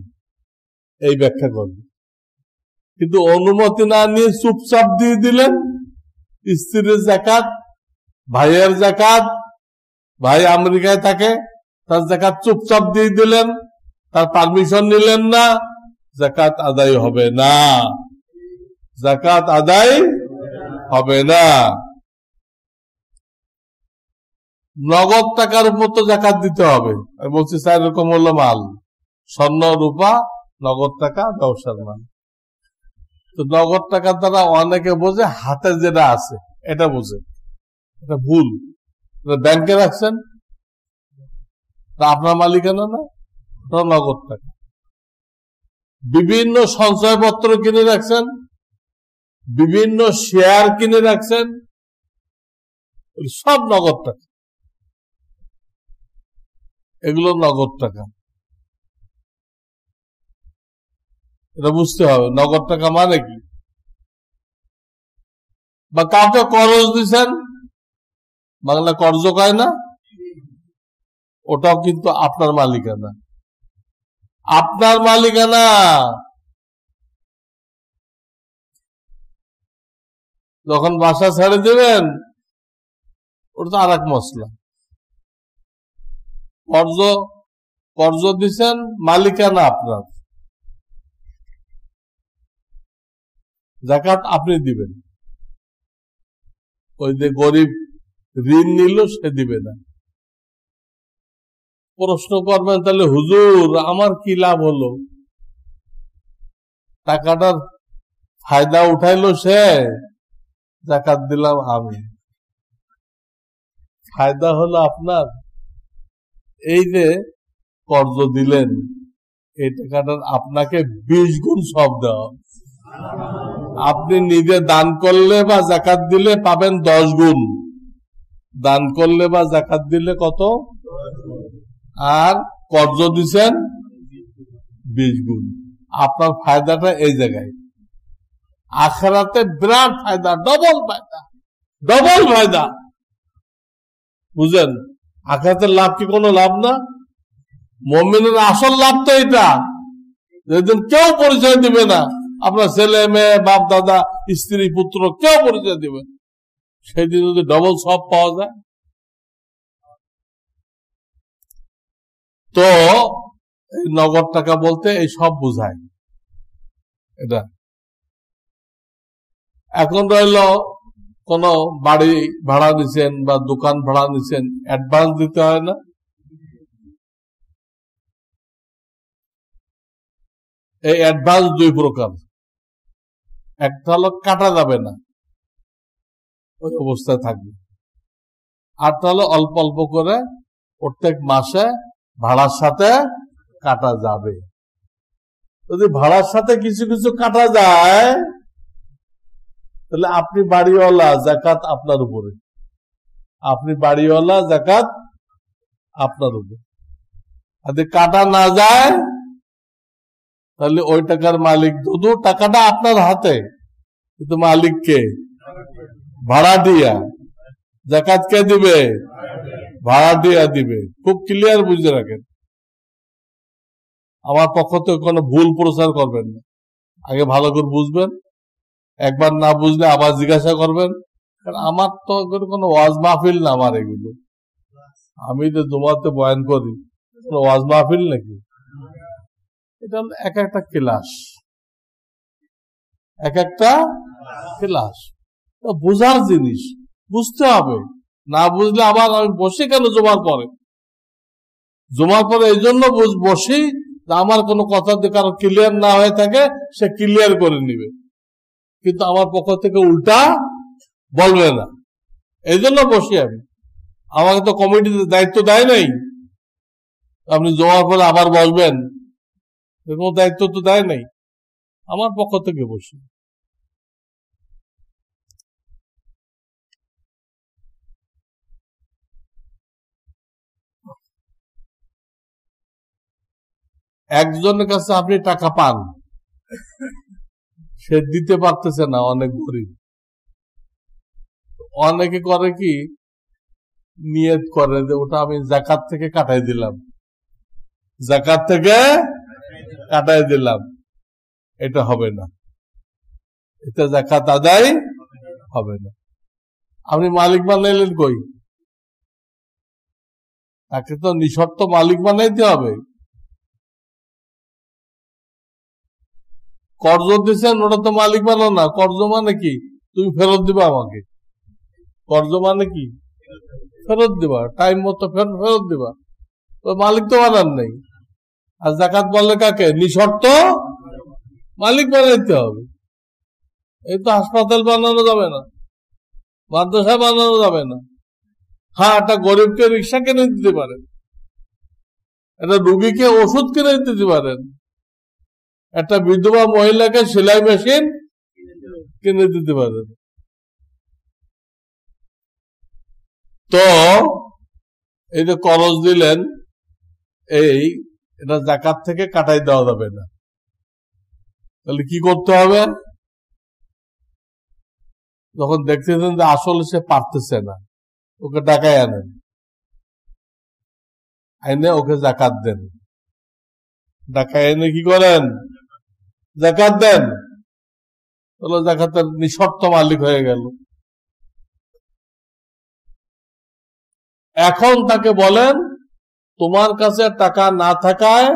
এই ব্যাখ্যা করবে। কিন্তু অনুমতি না নিয়ে চুপচাপ দিয়ে দিলেন স্ত্রীর যাকাত, ভাইয়ের যাকাত, ভাই আমেরিকায় থাকে, তার যাকাত চুপচাপ দিয়ে দিলেন, তার পারমিশন নিলেন না, যাকাত আদায় হবে না, যাকাত আদায় হবে না। নগদ টাকার উপর তো যাকাত দিতে হবে। আমি বলছি 4 রকম হলো মাল, স্বর্ণ, রূপা, নগদ টাকা, ব্যবসার মাল। তো নগদ টাকার দ্বারা অনেকে বোঝে হাতে যেটা আছে এটা বোঝে, এটা ভুল। ব্যাংকে রাখছেন, আপনার মালিকানা না, নগদ টাকা। বিভিন্ন সঞ্চয়পত্র কিনে রাখছেন, বিভিন্ন শেয়ার কিনে রাখছেন, সব নগদ টাকা, এগুলো নগদ টাকা। এটা বুঝতে হবে নগদ টাকা মানে কি। বা কাউকে করজ দিচ্ছেন, বাংলা কর্জ কয় না, ওটাও কিন্তু আপনার মালিকানা, আপনার মালিকানা। যখন বাসা ছেড়ে দেবেন ওটা তো আর এক মশলা। কর্জ দিচ্ছেন, মালিকানা আপনার, যাকাত আপনি দিবেন। ওই যে গরিব ঋণ নিল সে দিবে না। প্রশ্ন করবেন তাহলে হুজুর আমার কি লাভ হলো, টাকাটার ফায়দা উঠাইলো সে, যাকাত দিলাম আমি, ফায়দা হলো আপনার। এই যে কর্জ দিলেন, এই টাকাটার আপনাকে 20 গুণ সব দেওয়া, আপনি নিজে দান করলে বা জাকাত দিলে পাবেন 10 গুণ, দান করলে বা জাকাত দিলে কত, আর কর্জ দিচ্ছেন 20 গুণ। আপনার ফায়দাটা এই জায়গায়। আখিরাতে বিরাট ফায়দা, ডবল ফায়দা, ডবল ফায়দা। বুঝেন, আখিরাতের লাভ কি কোনো লাভ না? মুমিনের আসল লাভ তো এটা, যেদিন কেউ পরিচয় দিবে না, আপনার ছেলে মেয়ে বাপ দাদা স্ত্রী পুত্র কেউ পরিচয় দিবে, সেই দিন যদি ডবল সব পাওয়া যায়। তো এই নগদ টাকা বলতে এই সব বোঝায় এটা। এখন রইল কোন বাড়ি ভাড়া নিছেন বা দোকান ভাড়া নিছেন, অ্যাডভান্স দিতে হয় না? এই অ্যাডভান্স 2 প্রকার। একটা হলো কাটা যাবে না, ওই অবস্থায় থাকবে। আরটা হলো অল্প অল্প করে প্রত্যেক মাসে ভাড়ার সাথে কাটা যাবে। যদি ভাড়ার সাথে কিছু কিছু কাটা যায়, তাহলে আপনি বাড়িওয়ালা, জাকাত আপনার উপরে। আপনি বাড়িওয়ালা, জাকাত আপনার উপরে। যদি কাটা না যায়, তাহলে ওই টাকার মালিক, শুধু টাকাটা আপনার হাতে, কিন্তু মালিককে ভাড়া দিয়া, জাকাত কে দিবে? ভাড়া দিয়া দিবে। খুব ক্লিয়ার বুঝে রাখেন। আমার পক্ষ থেকে কোনো ভুল প্রচার করবেন না, আগে ভালো করে বুঝবেন। একবার না বুঝলে আবার জিজ্ঞাসা করবেন। কারণ আমার তো কোনো ওয়াজ মাহফিল না, আমার এগুলো, আমি তো জুমাতে বয়ান করি, ওয়াজ মাহফিল নাকি? এটা এক একটা ক্লাস, এক একটা ক্লাস, বোঝার জিনিস, বুঝতে হবে। না বুঝলে আবার আমি বসে কেন জমার পরে? জমার পরে এই জন্য বসি, আমার কোনো কথা কারো ক্লিয়ার না হয়ে থাকে, সে ক্লিয়ার করে নিবে, কিন্তু আমার পক্ষ থেকে উল্টা বলবে না। এই জন্য বসি আমি। আমাকে তো কমিটিতে দায়িত্ব দেয় নাই, আপনি জমার পরে আবার বসবেন, এরকম দায়িত্ব তো দেয় নাই। আমার পক্ষ থেকে বসি। একজনের কাছে আপনি টাকা পান, সে দিতে পারতেছে না, অনেক গরিব। অনেকে করে কি, নিয়ত করে যে ওটা আমি জাকাত থেকে কাটাই দিলাম, জাকাত থেকে কাটাই দিলাম। এটা হবে না, এটা জাকাত আদায় হবে না। আপনি মালিক বানাইলেন কই? তাকে তো নিঃশর্ত মালিক বানাইতে হবে। কর্জ দিচ্ছেন, ওটা তো মালিক বানাও না। কর্জ মানে কি? তুমি ফেরত দিবা আমাকে। কর্জ মানে কি? ফেরত দিবা, টাইম মতো ফেরত দিবা। তো মালিক তো বানান নাই। আর জাকাত বললে কাকে? নিঃশর্ত মালিক বানাইতে হবে। এই তো হাসপাতাল বানানো যাবে না, মাদ্রাসা বানানো যাবে না। হ্যাঁ, একটা গরিবকে রিক্সা কিনে দিতে পারেন, একটা রুগীকে ওষুধ কিনে দিতে পারেন, একটা বিধবা মহিলাকে সেলাই মেশিন কিনে দিতে পারেন। তো এই যে করজ দিলেন, এটা জাকাত থেকে কাটাই দেওয়া যাবে না। তাহলে কি করতে হবে? যখন দেখতেছেন যে আসলে সে পারতেছে না, ওকে টাকায় আনেন, আইনে ওকে জাকাত দেন। টাকায় এনে কি করেন? জাকাত দেন। তাহলে জাকাতের নিঃশর্ত মালিক হয়ে গেল। এখন তাকে বলেন, তোমার কাছে টাকা না থাকায়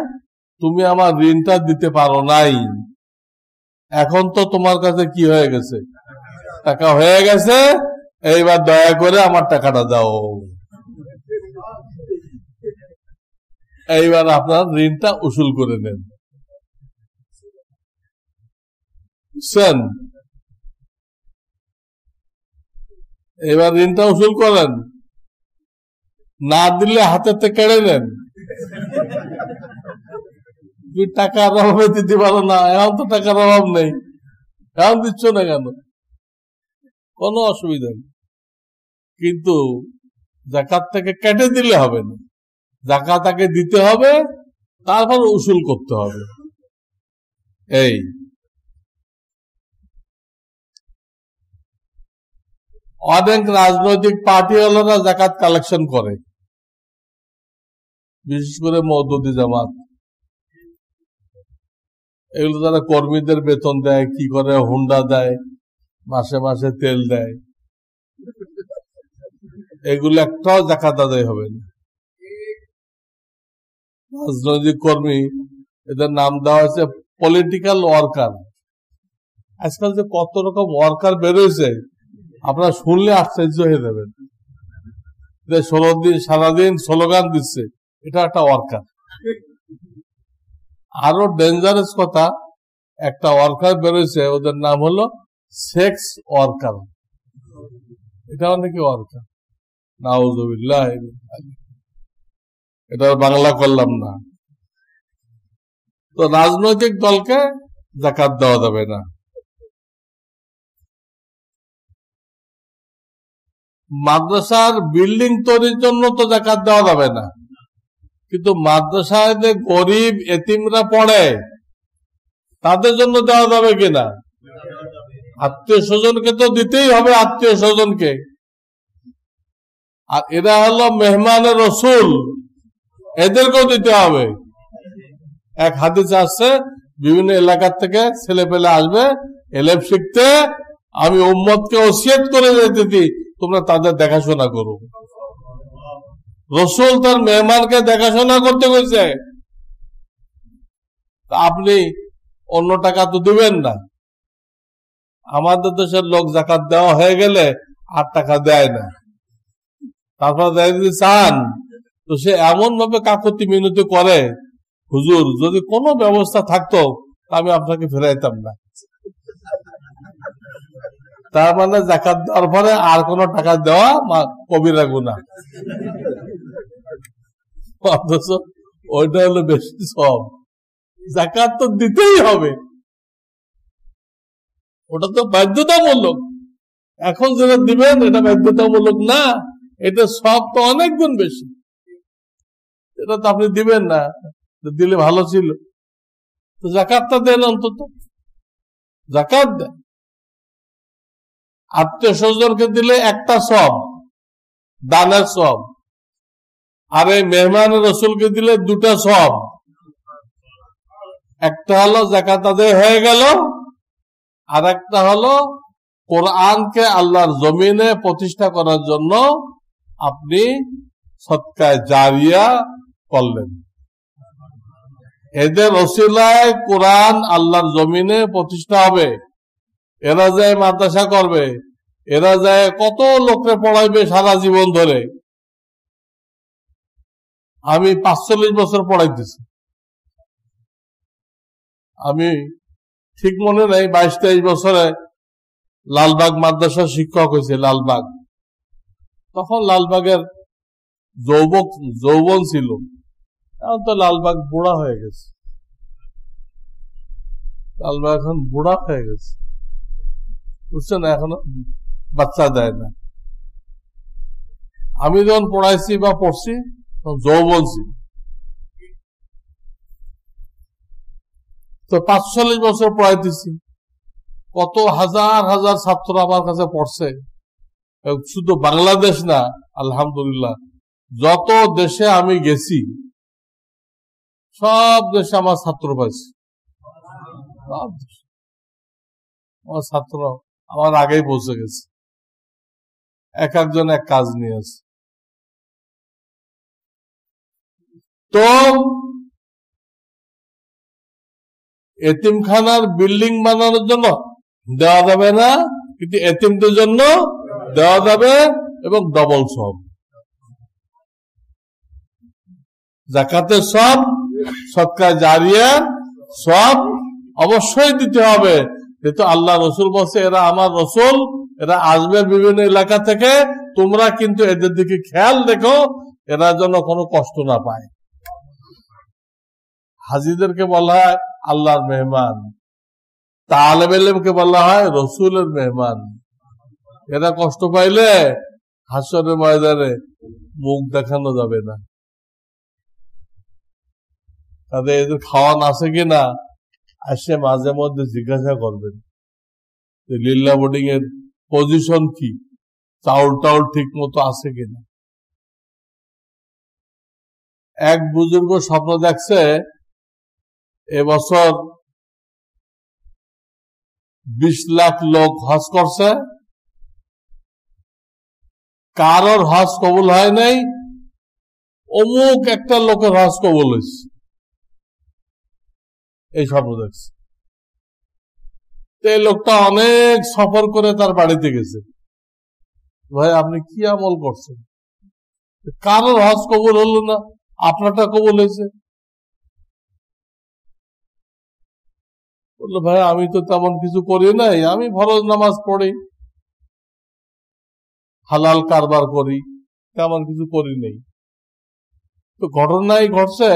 তুমি আমার ঋণটা দিতে পারো নাই, এখন তো তোমার কাছে কি হয়ে গেছে? টাকা হয়ে গেছে, এইবার দয়া করে আমার টাকাটা দাও। এইবার আপনার ঋণটা উসুল করে নেন। বুঝছেন? এবার ঋণটা উসুল করেন, না দিলে হাতের থেকে কেড়ে নেন। তুই টাকার অভাবে দিতে পারো না, এখন তো টাকার অভাব নেই, এখন দিচ্ছ না কেন? কোনো অসুবিধা নেই, কিন্তু যাকাত থেকে কেটে দিলে হবে না, যাকাত আগে দিতে হবে, তারপর উসুল করতে হবে। এই অনেক রাজনৈতিক পার্টি হলোরা যাকাত কালেকশন করে, বিশেষ করে মওদুদি জামাত, এগুলো তারা কর্মীদের বেতন দেয়, কি করে হুন্ডা দেয়, মাসে মাসে তেল দেয়, এগুলো একটাও যাকাত আদায় হবে না। রাজনৈতিক কর্মী, এদের নাম দেওয়া হয়েছে পলিটিক্যাল ওয়ার্কার। আজকাল যে কত রকম ওয়ার্কার বেরোয়েছে, আপনারা শুনলে আশ্চর্য হয়ে যাবেন। 16 দিন সারাদিন স্লোগান দিচ্ছে, এটা একটা ওয়ার্কার। আরো ডেঞ্জারাস কথা, একটা ওয়ার্কার বেরোয়েছে, ওদের নাম হলো সেক্স ওয়ার্কার। এটা অনেকে ওয়ার্কার, নাউজুবিল্লাহ। এটা বাংলা করলাম না। তো রাজনৈতিক দলকে যাকাত দেওয়া যাবে না। মাদ্রাসার বিল্ডিং তৈরির জন্য তো যাকাত দেওয়া যাবে না, কিন্তু মাদ্রাসায় যে গরিব এতিমরা পড়ে তাদের জন্য দেওয়া যাবে কিনা? আত্মীয় স্বজনকে তো দিতেই হবে, আত্মীয় স্বজনকে। আর এরা হলো মেহমানের রসুল, এদেরকেও দিতে হবে। এক হাদিস আসছে, বিভিন্ন এলাকার থেকে ছেলে পেলে আসবে এলেম শিখতে, আমি উম্মতকে ওসিয়ত করে যেতেছি তোমরা তাদের দেখাশোনা করো। রসুল তার মেহমানকে দেখাশোনা করতে গেছে, আপনি অন্য টাকা তো দিবেন না। আমাদের দেশের লোক যাকাত দেওয়া হয়ে গেলে আর টাকা দেয় না, তারপর দেয় যদি চান তো সে এমন ভাবে কাকুতি মিনতি করে, হুজুর যদি কোনো ব্যবস্থা থাকতো আমি আপনাকে ফেরাইতাম না। তার মানে যাকাত দেওয়ার পরে আর কোনো টাকা দেওয়া কবিরা গুনাহ, অথচ ওইটা হলো বেশি সব। যাকাত তো দিতেই হবে, ওটা তো বাধ্যতামূলক। এখন যেটা দিবেন এটা বাধ্যতামূলক না, এটা সব তো অনেক গুণ বেশি। এটা তো আপনি দিবেন না, দিলে ভালো ছিল। তো যাকাতটা দেন, অন্তত যাকাত দেন। আত্মীয় স্বজনকে দিলে একটা সব, দানের সব, আর এই মেহমান রসুলকে দিলে দুটা সব। একটা হলো যাকাত আদায় হয়ে গেল, আর একটা হলো কোরআনকে আল্লাহর জমিনে প্রতিষ্ঠা করার জন্য আপনি সদকায়ে জারিয়া করলেন। এদের ওসিলায় কোরআন আল্লাহর জমিনে প্রতিষ্ঠা হবে। এরা যায় মাদ্রাসা করবে, এরা যায় কত লোককে পড়াইবে সারা জীবন ধরে। আমি 45 বছর পড়াইতেছি, আমি ঠিক মনে নেই 22-23 বছরে লালবাগ মাদ্রাসার শিক্ষক হয়েছে। লালবাগ, তখন লালবাগের যৌবন ছিল, এখন তো লালবাগ বুড়া হয়ে গেছে। লালবাগ এখন বুড়া হয়ে গেছে, বুঝছেন, এখনো বাচ্চা দেয় না। আমি যখন পড়াইছি বা পড়ছি তখন যৌবন ছিল। তো 45 বছর পড়াইতেছি, কত হাজার হাজার ছাত্র আমার কাছে পড়ছে। শুধু বাংলাদেশ না, আলহামদুলিল্লাহ যত দেশে আমি গেছি সব দেশে আমার ছাত্র পাইছি। আমার ছাত্র আমার আগেই পৌঁছে গেছে, এক একজন এক কাজ নিয়ে আছে। তো এতিমখানার বিল্ডিং বানানোর জন্য দেওয়া যাবে না, কিন্তু এতিমদের জন্য দেওয়া যাবে, এবং ডবল সব। যাকাতের সব, সদকায়ে জারিয়া সব অবশ্যই দিতে হবে। যেহেতু আল্লাহ রসুল বলছে এরা আমার রসুল, এরা আসবে বিভিন্ন এলাকা থেকে, তোমরা কিন্তু এদের দিকে খেয়াল রেখো, এরা যেন কোনো কষ্ট না পায়। হাজিদেরকে বলা হয় আল্লাহর মেহমান, তালেব ইলমকে বলা হয় রসুলের মেহমান। এরা কষ্ট পাইলে হাসরের ময়দানে মুখ দেখানো যাবে না, তাদের এদের খাওয়ান আছে কিনা আসে মাঝে মধ্যে জিজ্ঞাসা করবেন লিল্লা বোর্ডিং এর পজিশন কি, চাউল টাউল ঠিক মতো আছে কিনা। এক বুজুর্গ স্বপ্ন দেখছে এবছর 20 লাখ লোক হজ করছে, কারোর হজ কবুল হয় নাই, অমুক একটা লোকের হজ কবুল হয়েছে। এই স্বপ্ন দেখছে। এই লোকটা অনেক সফর করে তার বাড়িতে গেছে, ভাই আপনি কি আমল করছেন, কারোর হজ কবুল হলো না, আপনারটা কবুল হয়েছে। বললো ভাই আমি তো তেমন কিছু করি নাই, আমি ফরজ নামাজ পড়ি, হালাল কারবার করি, তেমন কিছু করি নাই। তো ঘটনাই ঘটছে,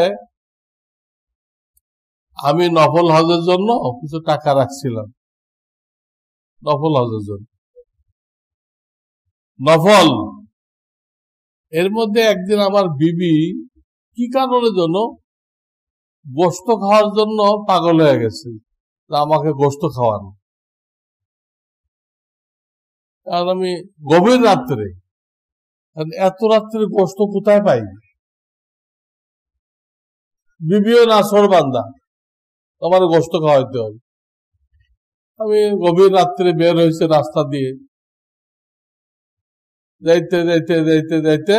আমি নফল হজের জন্য কিছু টাকা রাখছিলাম, নফল হজের জন্য, নফল। এর মধ্যে একদিন আমার বিবি কি কারণের জন্য গোশত খাওয়ার জন্য পাগল হয়ে গেছে, আমাকে গোশত খাওয়ানো। কারণ আমি গভীর রাত্রে, এত রাত্রে গোশত কোথায় পাই, বিবিও নাছর বান্দা, আমার গোশত খাওয়াইতে হবে। আমি গভীর রাত্রে বের হয়েছে রাস্তা দিয়ে, যাইতে যাইতে যাইতে যাইতে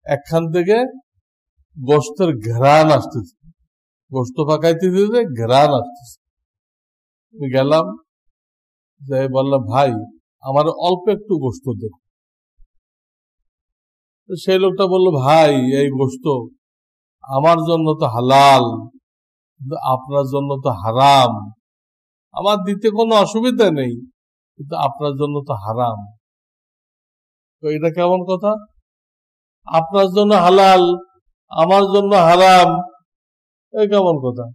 একখান থেকে গোশতের ঘ্রাণ আসতেছে, গোশত পাকাইতে দিতে ঘ্রাণ আসতেছে। আমি গেলাম, যাই বললাম ভাই আমার অল্প একটু গোশত দেন। সেই লোকটা বলল ভাই এই গোশত আমার জন্য তো হালাল, কিন্তু আপনার জন্য তো হারাম। আমার দিতে কোনো অসুবিধা নেই, কিন্তু আপনার জন্য তো হারাম। তো এটা কেমন কথা, আপনার জন্য হালাল আমার জন্য হারাম, এই কেমন কথা।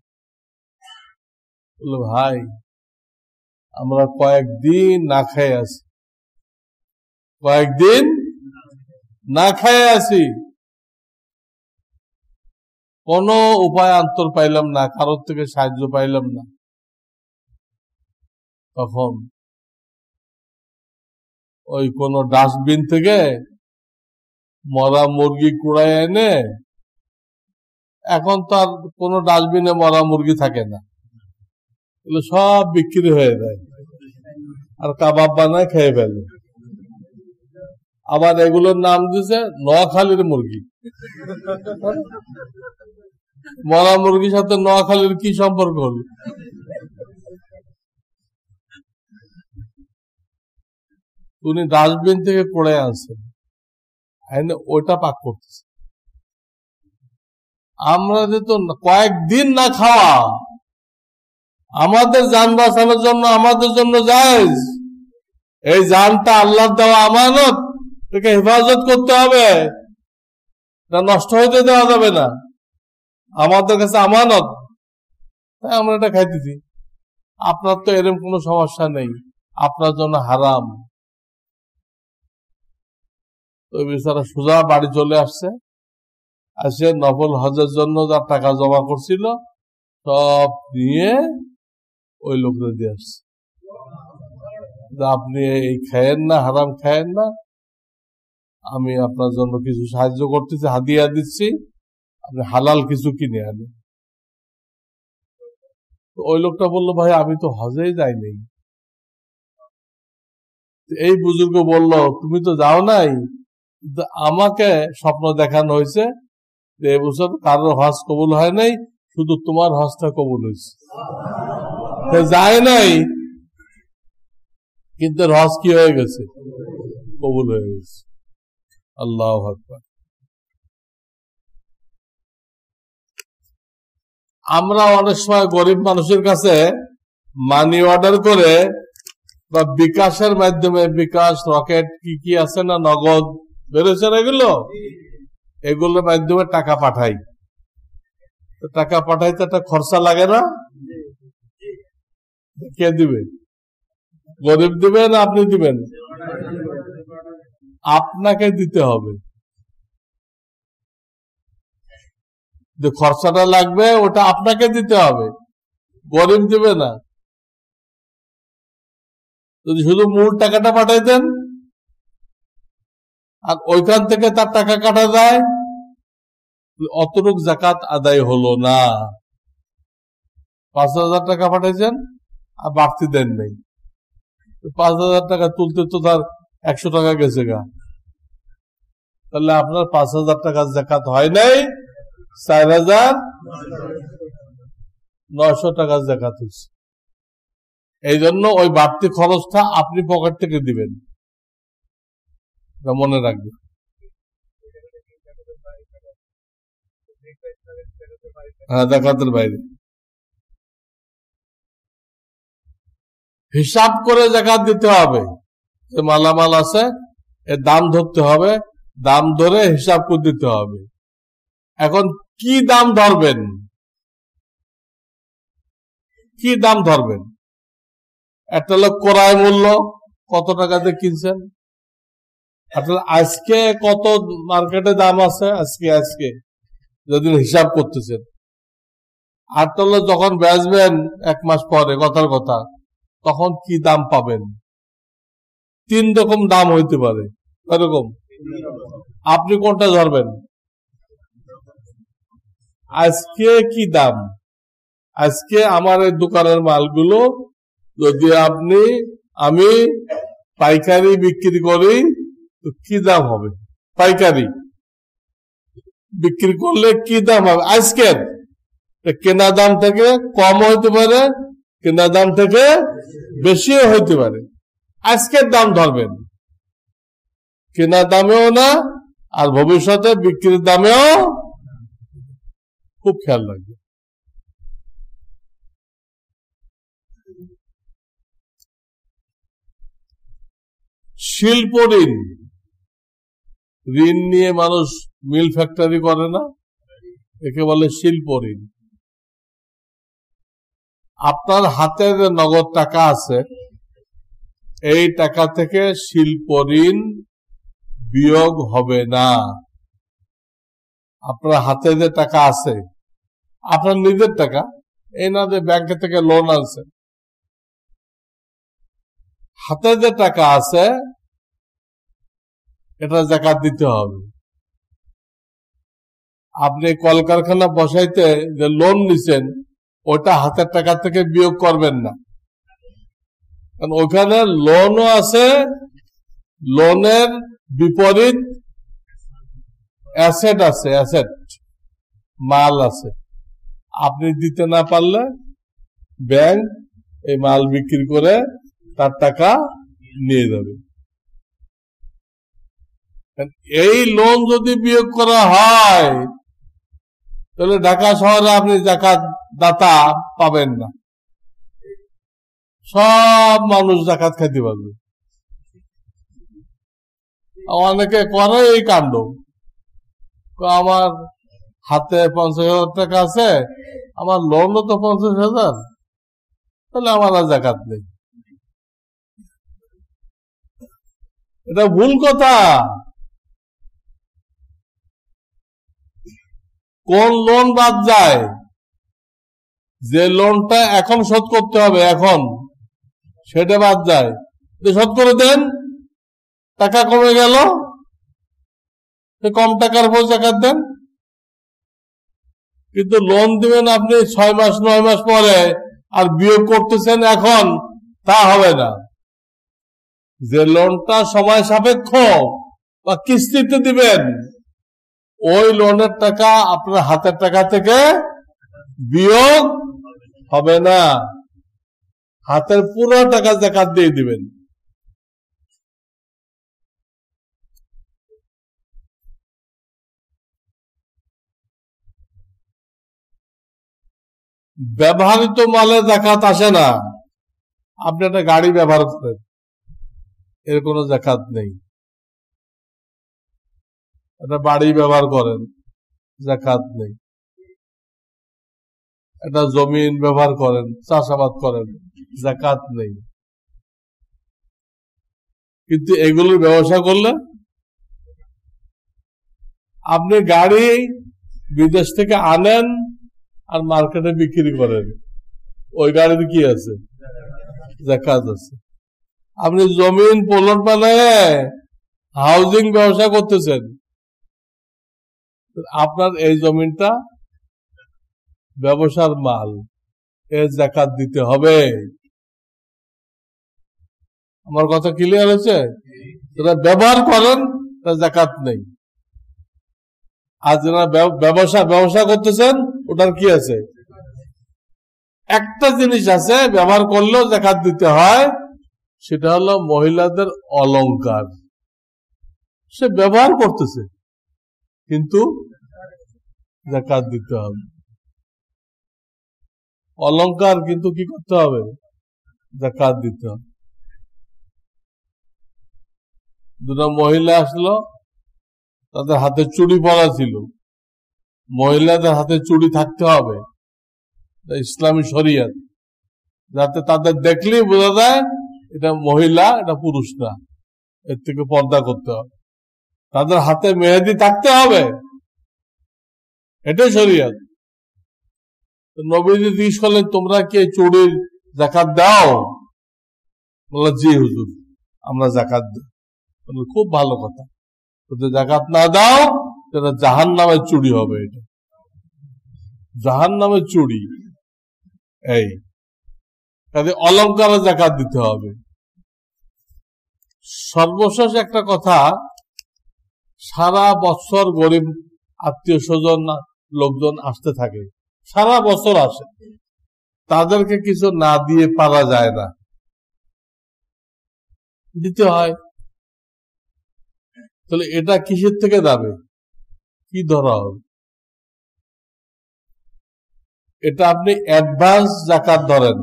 বললো ভাই আমরা কয়েকদিন না খেয়ে আছি, কয়েকদিন না খেয়ে আছি, কোনো উপায় অন্তর পাইলাম না, কারোর থেকে সাহায্য পাইলাম না। তখন ওই কোন ডাস্টবিন থেকে মরা মুরগি কুড়াই এনে, এখন তো আর কোন ডাস্টবিনে মরা মুরগি থাকে না, এগুলো সব বিক্রি হয়ে যায়, আর কাবাব বানায় খেয়ে ফেলে। আবার এগুলোর নাম দিয়েছে নোয়াখালীর মুরগি। মরা মুরগির সাথে নোয়াখালীর কি সম্পর্ক হল? উনি ডাস্টবিন থেকে পড়ে আনছেন, ওইটা পাক করতেছে। আমরা যে তো কয়েকদিন না খাওয়া আমাদের জান বাঁচানোর জন্য, আমাদের জন্য জায়েজ। এই জানটা আল্লাহর দেওয়া আমানত, এটাকে হেফাজত করতে হবে, এটা নষ্ট হইতে দেওয়া যাবে না, আমাদের কাছে আমানত, তাই আমরা এটা খাইতেছি। আপনার তো এরকম কোনো সমস্যা নেই, আপনার জন্য হারাম। তো বেচারা সোজা বাড়ি চলে আসছে, আসে নফল হজের জন্য যা টাকা জমা করছিল সব নিয়ে ওই লোকদের দিয়ে আসছে, আপনি এই খায়েন না, হারাম খায়েন না, আমি আপনার জন্য কিছু সাহায্য করতেছি, হাদিয়া দিচ্ছি, আপনি হালাল কিছু কিনে আনেন। ওই লোকটা বললো ভাই আমি তো হজেই যাই নাই। এই বুজুর্গ বলল তুমি তো যাও নাই, কিন্তু আমাকে স্বপ্ন দেখানো হয়েছে যে এবছর কারোর হজ কবুল হয় নাই, শুধু তোমার হজটা কবুল হয়েছে। যায় নাই, কিন্তু হজ কি হয়ে গেছে, কবুল হয়ে গেছে। আল্লাহু আকবার। আমরা অনেক সময় গরিব মানুষের কাছে মানি অর্ডার করে বা বিকাশের মাধ্যমে, বিকাশ রকেট কি কি আছে না, নগদ বেরোছে না, এগুলোর মাধ্যমে টাকা পাঠাই। টাকা পাঠাইতে একটা খরচা লাগে না? কে দিবে? গরিব দিবে না আপনি দিবেন? আপনাকে দিতে হবে। যে খরচাটা লাগবে ওটা আপনাকে দিতে হবে, গরিব দিবে না। যদি শুধু মূল টাকাটা পাঠাইতেন আর ওইখান থেকে তার টাকা কাটা যায়, অতটুক যাকাত আদায় হলো না। 5,000 টাকা পাঠাইছেন আর বাড়তি দেন নেই, 5,000 টাকা তুলতে তো তার 100 টাকা গেছে গা, তাহলে আপনার 5,000 টাকার যাকাত হয় নাই, 4,900 টাকার যাকাত হচ্ছে। এই জন্য ওই বাড়তি খরচটা আপনি পকেট থেকে দিবেন, মনে রাখবেন। হ্যাঁ, যাকাতের বাইরে হিসাব করে যাকাত দিতে হবে। যে মালামাল আছে এর দাম ধরতে হবে, দাম ধরে হিসাব করে দিতে হবে। এখন কি দাম ধরবেন, কি দাম ধরবেন? একটা লোক ক্রয় মূল্য কত টাকাতে কিনছেন, আপনার আজকে কত মার্কেটে দাম আছে, আজকে যদি হিসাব করতেছেন। আর তাহলে যখন বেচবেন 1 মাস পরে, কথার কথা, তখন কি দাম পাবেন? 3 রকম দাম হইতে পারে। এরকম আপনি কোনটা ধরবেন? আজকে কি দাম, আজকে আমার এই দোকানের মালগুলো যদি আমি পাইকারি বিক্রি করি তো কি দাম হবে? পাইকারি বিক্রি করলে কি দাম হবে? আজকের কেনা দাম থেকে কম হইতে পারে, কেনা দাম থেকে বেশিও হইতে পারে। আজকের দাম ধরবেন, কেনা দামেও না আর ভবিষ্যতে বিক্রির দামেও। খুব খেয়াল রাখবে। শিল্প ঋণ, ঋণ নিয়ে মানুষ মিল ফ্যাক্টরি করে না, একে বলে শিল্প ঋণ। আপনার হাতে যে নগদ টাকা আছে, এই টাকা থেকে শিল্প ঋণ বিয়োগ হবে না। আপনার হাতে যে টাকা আছে, আপনার নিজের টাকা, এই না যে ব্যাংকে থেকে লোন আনছে, হাতে যে টাকা আছে এটা যাকাত দিতে হবে। আপনি কলকারখানা বসাইতে যে লোন নিছেন, ওটা হাতের টাকা থেকে বিয়োগ করবেন না, কারণ ওখানে লোনও আছে, লোনের বিপরীত অ্যাসেট আছে, অ্যাসেট মাল আছে। আপনি দিতে না পারলে ব্যাংক এই মাল বিক্রি করে তার টাকা নিয়ে যাবে। এই লোন যদি বিয়োগ করা হয় তাহলে ঢাকা শহরে আপনি যাকাত দাতা পাবেন না, সব মানুষ যাকাত খাইতে পারবে। অনেকে করে এই কাণ্ড, আমার হাতে 50,000 টাকা আছে, আমার লোনও তো 50,000, তাহলে আমার আর যাকাত নেই। এটা ভুল কথা। কোন লোন বাদ যায়? যে লোনটা এখন শোধ করতে হবে, এখন সেটা বাদ যায়, শোধ করে দেন, টাকা কমে গেল, কম টাকার উপর যাকাত দেন। কিন্তু লোন দিবেন আপনি 6 মাস 9 মাস পরে, আর বিয়োগ করতেছেন এখন, তা হবে না। যে লোনটা সময় সাপেক্ষ বা কিস্তিতে দিবেন, ওই লোনের টাকা আপনার হাতের টাকা থেকে বিয়োগ হবে না, হাতের পুরো টাকা যাকাত দিয়ে দিবেন। ব্যবহৃত মালে যাকাত আসে না। আপনি একটা গাড়ি ব্যবহার করেন, এর কোনো যাকাত নেই। একটা বাড়ি ব্যবহার করেন, যাকাত নেই। একটা জমিন ব্যবহার করেন, চাষাবাদ করেন, যাকাত নেই। কিন্তু এগুলোর ব্যবসা করলে, আপনি গাড়ি বিদেশ থেকে আনেন আর মার্কেটে বিক্রি করেন, ওই গাড়িতে কি আছে? যাকাত আছে। আপনি জমিন প্লট বানায় হাউজিং ব্যবসা করতেছেন, আপনার এই জমিনটা ব্যবসার মাল, এর যাকাত দিতে হবে। আমার কথা ক্লিয়ার হয়েছে? যারা ব্যবহার করেন তার যাকাত নেই, আর যারা ব্যবসা করতেছেন ওটার কি আছে? একটা জিনিস আছে ব্যবহার করলেও যাকাত দিতে হয়, সেটা হলো মহিলাদের অলংকার। সে ব্যবহার করতেছে কিন্তু যাকাত দিতে হবে। অলংকার কিন্তু কি করতে হবে? যাকাত দিতে হবে। দুটো মহিলা আসলো, তাদের হাতে চুড়ি পরা ছিল। মহিলাদের হাতে চুড়ি থাকতে হবে, ইসলামী শরিয়ত, যাতে তাদের দেখলেই বোঝা যায় এটা মহিলা, এটা পুরুষ না, এর থেকে পর্দা করতে হবে। তাদের হাতে মেহেদি থাকতে হবে, এটাই শরিয়ত। নবীজি জিজ্ঞেস করলেন, তোমরা কি চুড়ির যাকাত দাও? বলল, জি হুজুর, আমরা যাকাত দিই। খুব ভালো কথা, যদি যাকাত না দাও সেটা জাহান্নামের চুড়ি হবে। এটা জাহান্নামের চুড়ি। এই কাজে অলংকারে যাকাত দিতে হবে। সর্বশেষ একটা কথা, সারা বছর গরিব আত্মীয় স্বজন লোকজন আসতে থাকে, সারা বছর আসে, তাদেরকে কিছু না দিয়ে পারা যায় না, দিতে হয়। তাহলে এটা কিসের থেকে যাবে? কি ধরা হবে? এটা আপনি অ্যাডভান্স যাকাত ধরেন।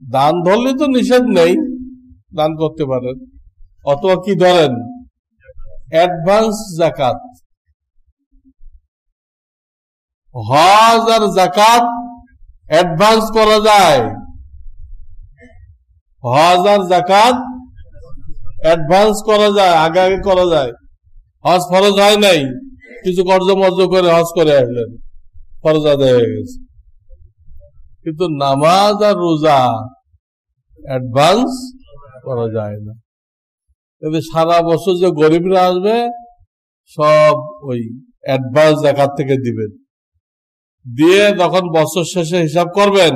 দান ধরলে তো নিষেধ নেই, দান করতে পারেন, অথবা কি ধরেন? অ্যাডভান্স যাকাত। হজ আর যাকাত অ্যাডভান্স করা যায়। হজ আর যাকাত অ্যাডভান্স করা যায়, আগে আগে করা যায়। হজ ফরজ হয় নাই, কিছু কর্জ মর্জ করে হজ করে আসলেন, ফরজ আদায় হয়ে গেছে। কিন্তু নামাজ আর রোজা অ্যাডভান্স করা যায় না। তবে সারা বছর যে গরিবরা আসবে সব ওই অ্যাডভান্স যাকাত থেকে দিবেন, দিয়ে যখন বছর শেষে হিসাব করবেন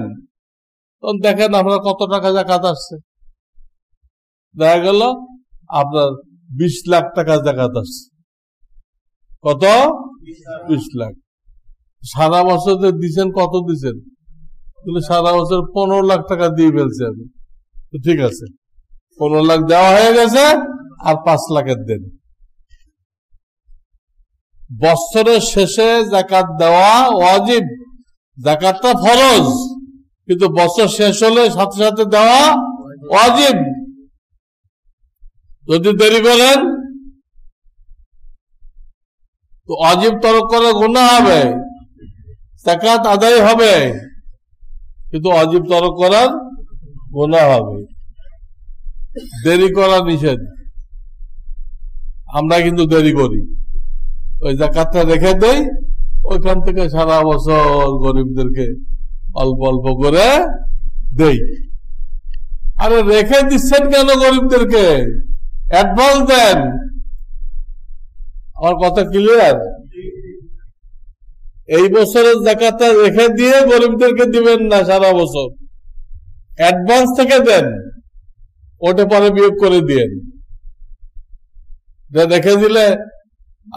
তখন দেখেন আপনার কত টাকা যাকাত আসছে। দেখা গেল আপনার 20 লাখ টাকা যাকাত আসছে। কত? 20 লাখ। সারা বছর দিচ্ছেন, কত দিচ্ছেন? সারা বছর 15 লাখ টাকা দিয়ে ফেলছেন। ঠিক আছে, 15 লাখ দেওয়া হয়ে গেছে, আর 5 লাখের দেন। বছরের শেষে যাকাত দেওয়া ওয়াজিব, যাকাতটা ফরজ, কিন্তু বছর শেষ হলে সাথে সাথে দেওয়া ওয়াজিব। যদি দেরি করেন তো ওয়াজিব তরক করে গুনাহ হবে, যাকাত আদায় হবে, কিন্তু ওয়াজিব তরক করার গুনাহ হবে। দেরি করা নিষেধ, আমরা কিন্তু দেরি করি। ওই যাকাতটা রেখে দেই, ওইখান থেকে সারা বছর গরিবদেরকে অল্প অল্প করে দেই। আরে রেখে দিচ্ছেন কেন গরিবদেরকে? অ্যাডভান্স দেন। আমার কথা ক্লিয়ার? এই বছরের যাকাতটা রেখে দিয়ে গরিবদেরকে দিবেন না সারা বছর, অ্যাডভান্স থেকে দেন, ওটা পরে বিয়োগ করে দিয়েন। রেখে দিলে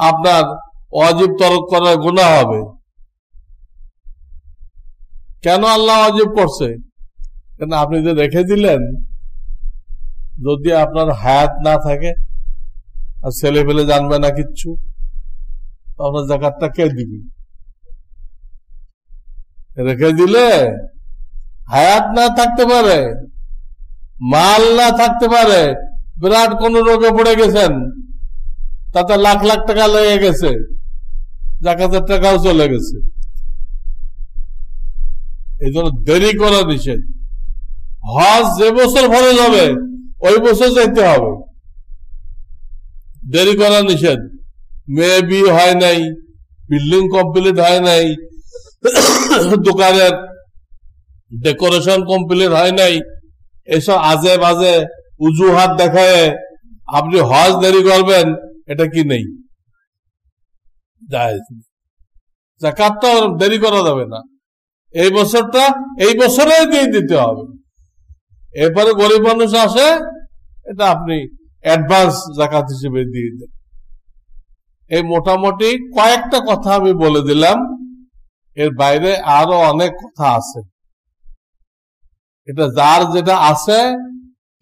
আপনার ওয়াজিব তরক করার গুনাহ হবে। কেন আল্লাহ ওয়াজিব করছে? কেন আপনি যে রেখে দিলেন, যদি আপনার হায়াত না থাকে আর ছেলে পেলে জানবে না কিচ্ছু, আপনার যাকাতটা কে দিবে? রেখে দিলে হায়াত না থাকতে পারে, মাল না থাকতে পারে, বিরাট কোন রোগে পড়ে গেছেন, তাতে লাখ লাখ টাকা লেগে গেছে, যাকাতের টাকাও চলে গেছে। এই জন্য দেরি করা নিষেধ। হজ যে বছর ফরজ হবে ওই বছর যাইতে হবে, দেরি করা নিষেধ। মেয়ে বিয়ে হয় নাই, বিল্ডিং কমপ্লিট হয় নাই, দোকানের ডেকোরেশন কমপ্লিট হয় নাই, এসব আজে বাজে উজুহাত দেখায় আপনি হজ দেরি করবেন, এটা কি নেই, জায়েজ। যাকাতটা দেরি করা যাবে না, এই বছরটা এই বছরে দিয়ে দিতে হবে। এরপরে গরিব মানুষ আসে, এটা আপনি অ্যাডভান্স যাকাত হিসেবে দিয়ে দেন। এই মোটামুটি কয়েকটা কথা আমি বলে দিলাম, এর বাইরে আরো অনেক কথা আছে। এটা যার যেটা আছে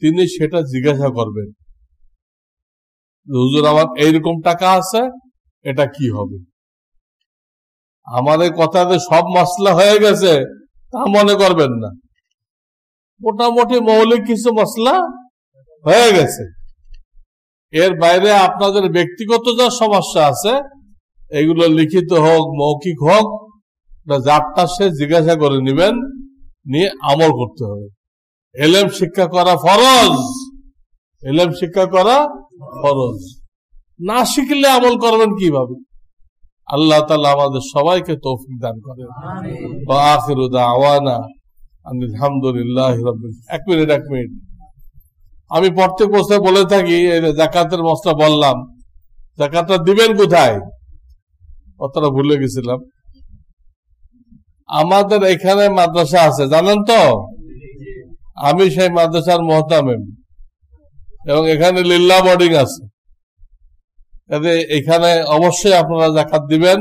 তিনি সেটা জিজ্ঞাসা করবেন, হুজুর আমার এইরকম টাকা আছে, এটা কি হবে। আমাদের কথাতে সব মশলা হয়ে গেছে তা মনে করবেন না, মোটামুটি মৌলিক কিছু মশলা হয়ে গেছে। এর বাইরে আপনাদের ব্যক্তিগত যা সমস্যা আছে এগুলো লিখিত হোক মৌখিক হোক, যারটা সে জিজ্ঞাসা করে নেবেন, নিয়ে আমল করতে হবে। এলেম শিক্ষা করা ফরজ, এলেম শিক্ষা করা ফরজ, না শিখলে আমল করবেন কিভাবে। আল্লাহ তাআলা আমাদের সবাইকে তৌফিক দান করেন। ওয়া আখিরু দাওয়ানা আলহামদুলিল্লাহি রাব্বিল। এক মিনিট, আমি প্রত্যেক বছর বলে থাকি যাকাতের মশলা বললাম, যাকাতটা দিবেন কোথায় কথাটা ভুলে গেছিলাম। আমাদের এখানে মাদ্রাসা আছে জানেন তো, আমি সেই মাদ্রাসার মুহতামিম, এবং এখানে লিল্লাহ বোর্ডিং আছে। এখানে অবশ্যই আপনারা যাকাত দিবেন,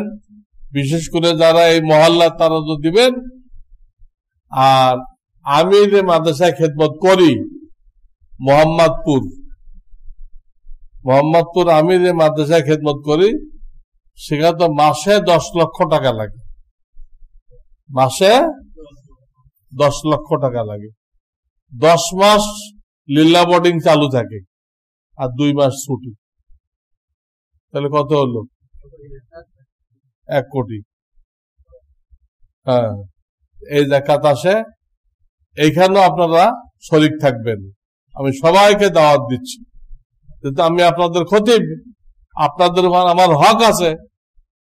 বিশেষ করে যারা এই মহল্লা তারা তো দিবেন। আর আমি যে মাদ্রাসায় খেদমত করি মোহাম্মদপুর আমি যে মাদ্রাসায় খেদমত করি সেখানে তো মাসে 10 লক্ষ টাকা লাগে, মাসে 10 লক্ষ টাকা লাগে। 10 মাস লিল্লাহ বোর্ডিং চালু থাকে আর 2 মাস ছুটি, তাহলে কত হলো? 1 কোটি। হ্যাঁ, এই যাকাত আসে, এইখানেও আপনারা শরীক থাকবেন। আমি সবাইকে দাওয়াত দিচ্ছি, কিন্তু আমি আপনাদের খতিব, আপনাদের আমার হক আছে,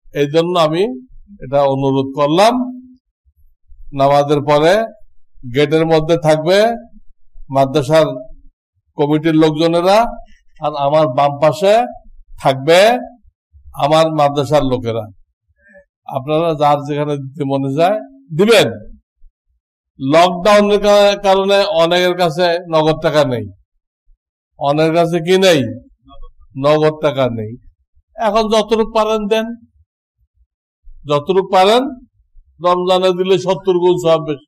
এই জন্য আমি এটা অনুরোধ করলাম। নামাজের পরে গেটের মধ্যে থাকবে মাদ্রাসার কমিটির লোকজনেরা, আর আমার বাম পাশে থাকবে আমার মাদ্রাসার লোকেরা। আপনারা যার যেখানে দিতে মনে যায় দিবেন। লকডাউনের কারণে অনেকের কাছে নগদ টাকা নেই, অনেকের কাছে কি নেই, নগদ টাকা নেই। এখন যতটুকু পারেন দেন, যতটুকু পারেন। রমজানে দিলে 70 গুণ সওয়াব বেশি।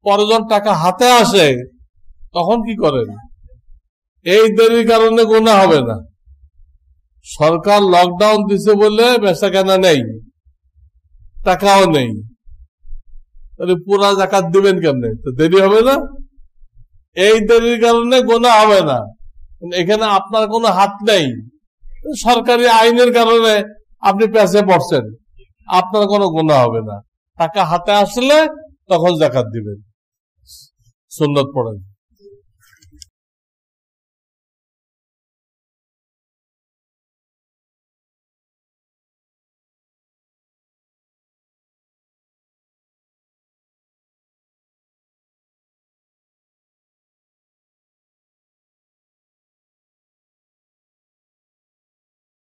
পরে যখন টাকা হাতে আসে তখন কি করেন? এই দেরির কারণে গুনাহ হবে না। সরকার লকডাউন দিছে বলে বেচাকেনা নেই, টাকাও নেই, তাহলে পুরা যাকাত দিবেন কেমনে? তো দেরি হবে না, এই দেরির কারণে গুনাহ হবে না। এখানে আপনার কোনো হাত নেই, সরকারি আইনের কারণে আপনি পেছে পড়ছেন, আপনার কোনো গুনাহ হবে না। টাকা হাতে আসলে তখন যাকাত দিবেন। সুন্নত পড়েন।